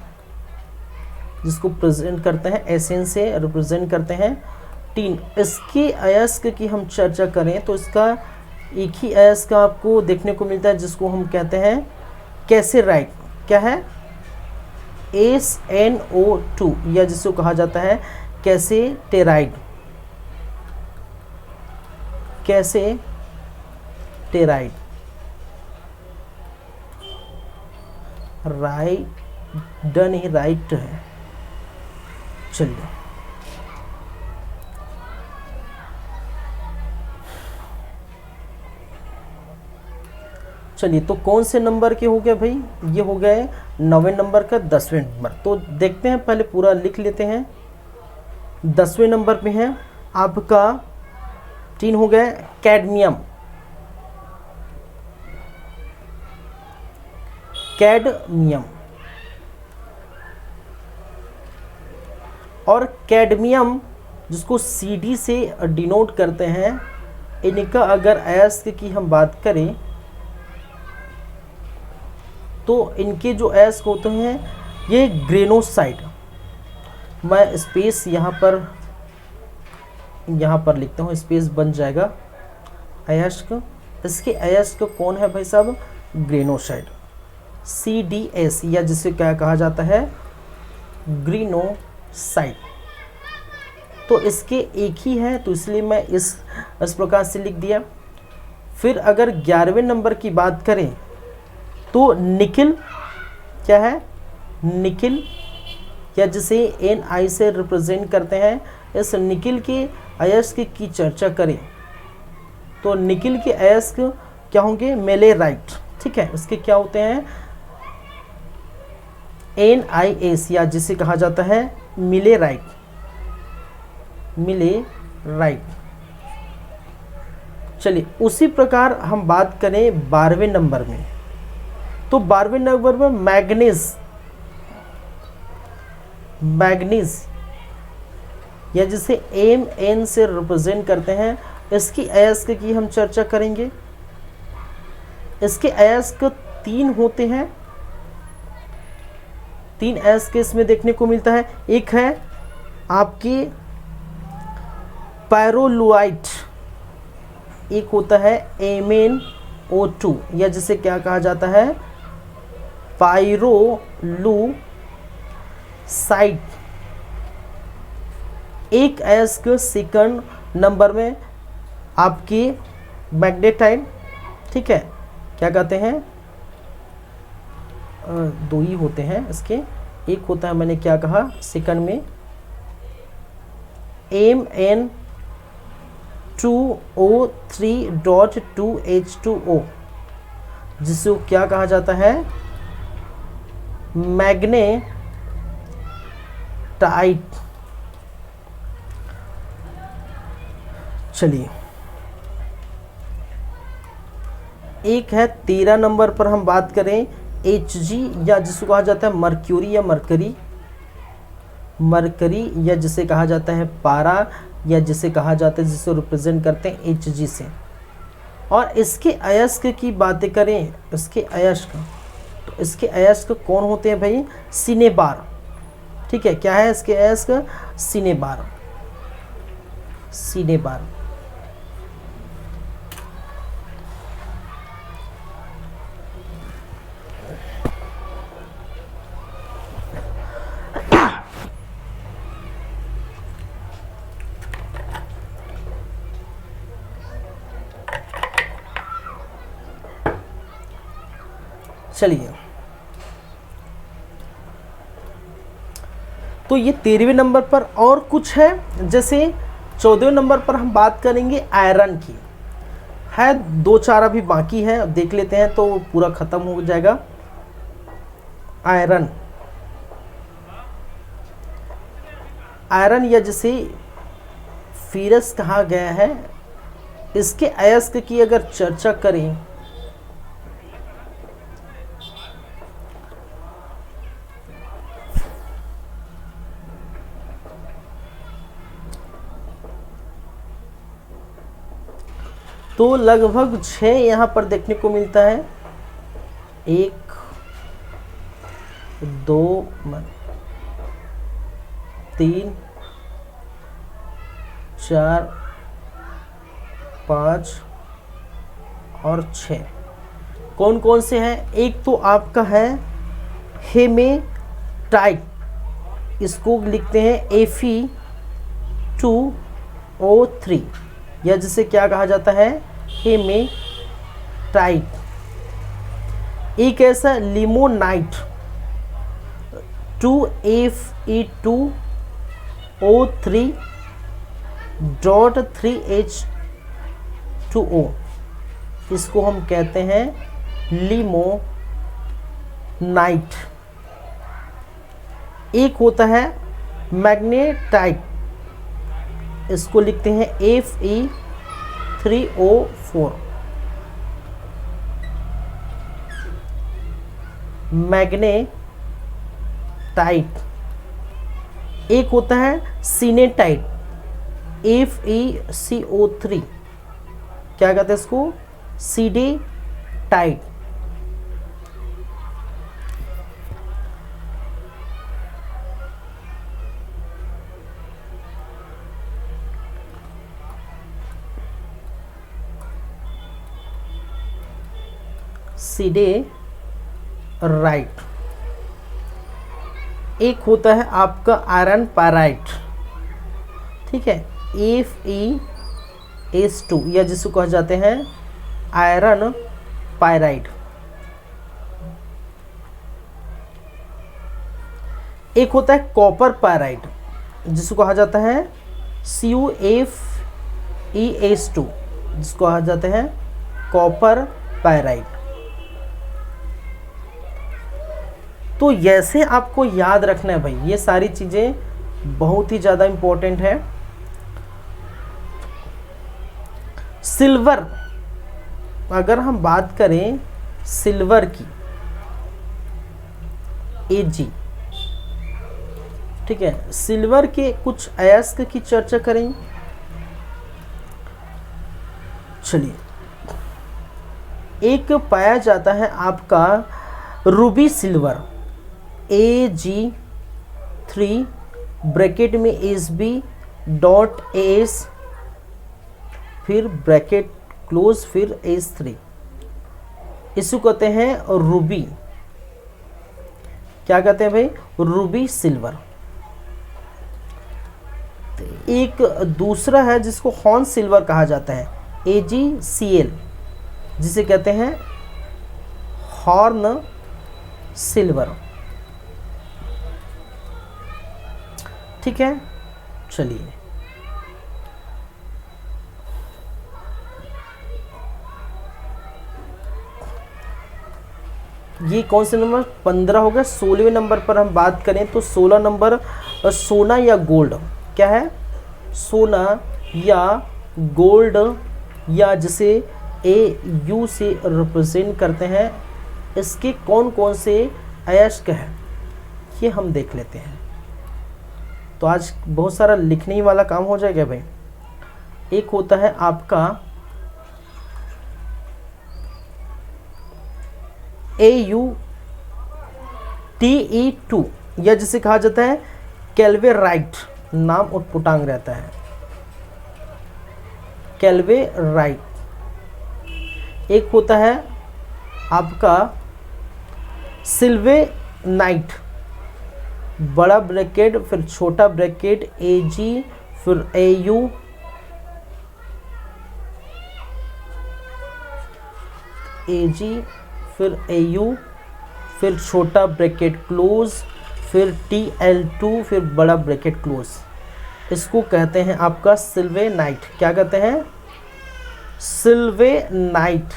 जिसको प्रेजेंट करते हैं एसएन से रिप्रेजेंट करते हैं टीन। इसके अयस्क की हम चर्चा करें तो इसका एक ही अयस्क आपको देखने को मिलता है जिसको हम कहते हैं कैसेराइट। क्या है, SnO2, या जिसको कहा जाता है कैसेटेराइड। राइट है। चलिए, तो कौन से नंबर के हो गए भाई, ये हो गए 9वें नंबर का 10वें नंबर। तो देखते हैं, पहले पूरा लिख लेते हैं। 10वें नंबर पे है आपका 3 हो गए कैडमियम। और कैडमियम जिसको CD से डिनोट करते हैं, इनका अगर अयस्क की हम बात करें तो इनके जो अयस्क होते हैं ये ग्रेनोसाइड। मैं स्पेस यहाँ पर लिखता हूँ, स्पेस बन जाएगा। अयस्क, इसके अयस्क कौन है भाई साहब, ग्रेनोसाइड, CDS, या जिसे क्या कहा जाता है, ग्रेनोसाइड। तो इसके एक ही है, तो इसलिए मैं इस प्रकार से लिख दिया। फिर अगर 11वें नंबर की बात करें तो निकिल। क्या है, निकिल, या जिसे Ni से रिप्रेजेंट करते हैं इस निकिल के अयस्क की चर्चा करें तो निकिल के अयस्क क्या होंगे, मेलेराइट। ठीक है, इसके क्या होते हैं, NiS, या जिसे कहा जाता है मिलेराइट, मिलेराइट। चलिए उसी प्रकार हम बात करें 12वें नंबर में, तो 12वें नंबर में मैग्नीज या जिसे Mn से रिप्रेजेंट करते हैं, इसकी अयस्क की हम चर्चा करेंगे। इसके अयस्क 3 होते हैं, 3 अयस्क इसमें देखने को मिलता है। एक है आपकी पायरोलुआइट, एक होता है MnO2 या जिसे क्या कहा जाता है पायरोलुसाइट। एक अयस्क सेकंड नंबर में आपकी मैग्नेटाइट। ठीक है, क्या कहते हैं, 2 ही होते हैं इसके। एक होता है, मैंने क्या कहा सेकंड में Mn2O3.2H2O, जिसे क्या कहा जाता है मैग्नेटाइट। चलिए एक है 13 नंबर पर हम बात करें Hg, या जिसको कहा जाता है मर्क्यूरी या मरकरी या जिसे कहा जाता है पारा, या जिसे कहा जाता है, जिसे रिप्रेजेंट करते हैं Hg से। और इसके अयस्क की बातें करें, इसके अयस्क, तो इसके अयस्क कौन होते हैं भाई, सिनेबार। ठीक है, क्या है इसके अयस्क, सिनेबार। चलिए तो ये 13वें नंबर पर और कुछ है। जैसे 14वें नंबर पर हम बात करेंगे आयरन की, है 2-4 अभी बाकी है, देख लेते हैं तो पूरा खत्म हो जाएगा। आयरन या जिसे फेरस कहा गया है, इसके अयस्क की अगर चर्चा करें तो लगभग 6 यहाँ पर देखने को मिलता है। 1 2 3 4 5 और 6। कौन कौन से हैं, एक तो आपका है हेमेटाइट, इसको लिखते हैं Fe2O3 या जिसे क्या कहा जाता है हेमेटाइट। एक ऐसा लिमोनाइट 2Fe2O3.3H2O, इसको हम कहते हैं लिमोनाइट। एक होता है मैग्नेटाइट, इसको लिखते हैं Fe3O4, मैग्नेटाइट। एक होता है सीनेटाइट, FeCO3, क्या कहते हैं इसको, सीडेटाइट। सीडेराइट। एक होता है आपका आयरन पायराइट, ठीक है, FeS2 या जिसको कहा जाते हैं आयरन पायराइट। एक होता है कॉपर पायराइट, जिसको कहा जाता है CuFeS2 जिसको कहा जाते हैं कॉपर पायराइड। तो जैसे आपको याद रखना है भाई, ये सारी चीज़ें बहुत ही ज़्यादा इम्पोर्टेंट है। सिल्वर, अगर हम बात करें सिल्वर की, Ag, ठीक है, सिल्वर के कुछ अयस्क की चर्चा करें। चलिए, एक पाया जाता है आपका रूबी सिल्वर, Ag3 ब्रैकेट में Sb.As फिर ब्रैकेट क्लोज फिर As3, इसको कहते हैं रूबी। क्या कहते हैं भाई? Ruby silver. एक दूसरा है जिसको हॉर्न सिल्वर कहा जाता है, AgCl, जिसे कहते हैं हॉर्न सिल्वर। ठीक है, चलिए ये कौन से नंबर 15 हो गया। 16वें नंबर पर हम बात करें तो 16 नंबर सोना या गोल्ड। क्या है? सोना या गोल्ड, या जिसे AU से रिप्रेजेंट करते हैं, इसके कौन कौन से अयस्क हैं ये हम देख लेते हैं। तो आज बहुत सारा लिखने ही वाला काम हो जाएगा भाई। एक होता है आपका AuTe2, या जिसे कहा जाता है कैल्वेराइट, नाम उटपुटांग रहता है, कैल्वेराइट। एक होता है आपका सिल्वेनाइट, बड़ा ब्रैकेट फिर छोटा ब्रैकेट Ag फिर Au, Ag फिर Au फिर छोटा ब्रैकेट क्लोज फिर Tl2 फिर बड़ा ब्रैकेट क्लोज। इसको कहते हैं आपका सिल्वेनाइट। क्या कहते हैं? सिल्वेनाइट।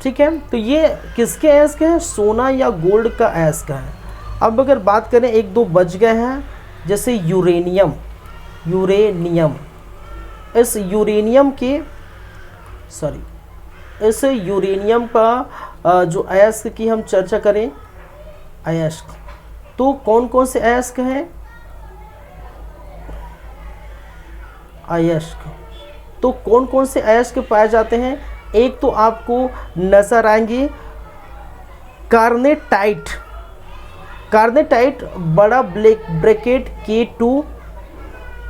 ठीक है, तो ये किसके अयस्क है? सोना या गोल्ड का अयस्क है। अब अगर बात करें, एक दो बच गए हैं, जैसे यूरेनियम। इस यूरेनियम का जो अयस्क की हम चर्चा करें, अयस्क तो कौन कौन से अयस्क हैं? अयस्क तो कौन कौन से अयस्क पाए जाते हैं? एक तो आपको नजर आएंगे कार्नेटाइट, बड़ा ब्रैकेट K2,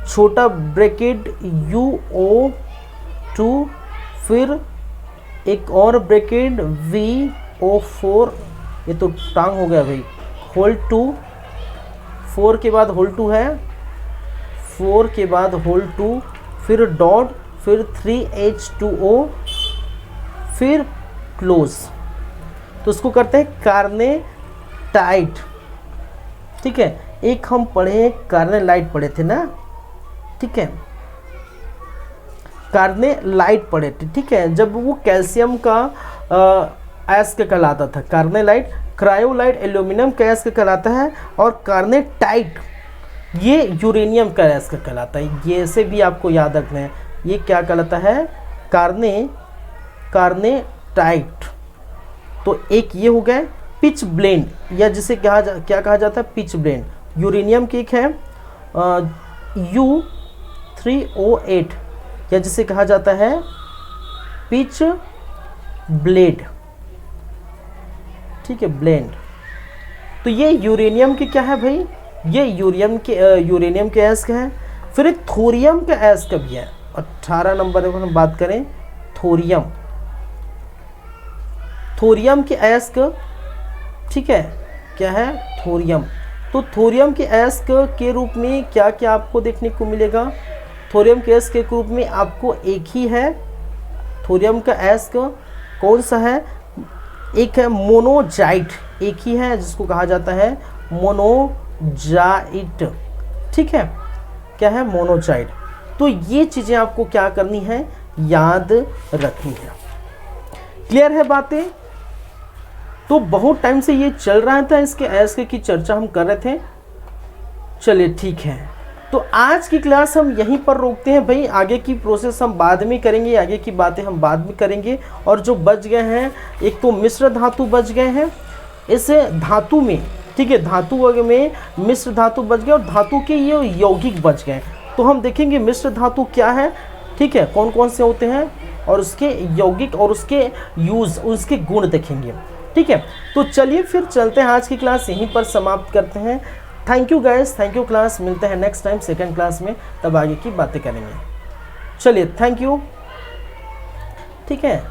छोटा ब्रैकेट UO2, फिर एक और ब्रैकेट VO4, ये तो टांग हो गया भाई, होल 2, 4 के बाद होल 2 है, 4 के बाद होल 2, फिर डॉट, फिर 3H2O, फिर क्लोज। तो उसको करते हैं कार्नेटाइट। ठीक है, एक हम पढ़े कार्नेलाइट पढ़े थे ना, ठीक है, कार्नेलाइट पढ़े थे। ठीक है, जब वो कैल्शियम का अयस्क कहलाता था कार्नेलाइट, क्रायोलाइट एल्यूमिनियम का अयस्क कहलाता है, और कार्नेटाइट ये यूरेनियम का अयस्क कहलाता है। ये से भी आपको याद रखना है, ये क्या कहलाता है? कार्नेटाइट। तो एक ये हो गए पिच ब्लेंड, या जिसे क्या कहा जाता है? Pitch blend. यूरेनियम की एक है U3O8, या जिसे कहा जाता है पिच ब्लेड। ठीक है, ब्लेंड। तो ये यूरेनियम की क्या है भाई? ये यूरेनियम के अयस्क है। फिर एक थोरियम के अयस्क भी है। 18 नंबर पर हम बात करें थोरियम के अयस्क। ठीक है, क्या है? थोरियम। तो थोरियम के अयस्क के रूप में क्या क्या आपको देखने को मिलेगा? थोरियम के अयस्क के रूप में आपको एक ही है। थोरियम का अयस्क कौन सा है? एक है मोनोजाइट, एक ही है जिसको कहा जाता है मोनोजाइट। ठीक है, क्या है, मोनोजाइड। तो ये चीज़ें आपको क्या करनी है, याद रखनी है। क्लियर है बातें? तो बहुत टाइम से ये चल रहा था, इसके ऐसे की चर्चा हम कर रहे थे। चलिए ठीक है, तो आज की क्लास हम यहीं पर रोकते हैं भाई। आगे की प्रोसेस हम बाद में करेंगे, आगे की बातें हम बाद में करेंगे। और जो बच गए हैं, एक तो मिश्र धातु बच गए हैं इस धातु में, ठीक है, धातु में मिश्र धातु बच गए और धातु के ये यौगिक बच गए। तो हम देखेंगे मिश्र धातु क्या है, ठीक है, कौन कौन से होते हैं और उसके यौगिक और उसके यूज़, उसके गुण देखेंगे, ठीक है। तो चलिए फिर चलते हैं, आज की क्लास यहीं पर समाप्त करते हैं। Thank you guys, thank you class, मिलते हैं नेक्स्ट टाइम सेकंड क्लास में, तब आगे की बातें करेंगे। चलिए थैंक यू, ठीक है।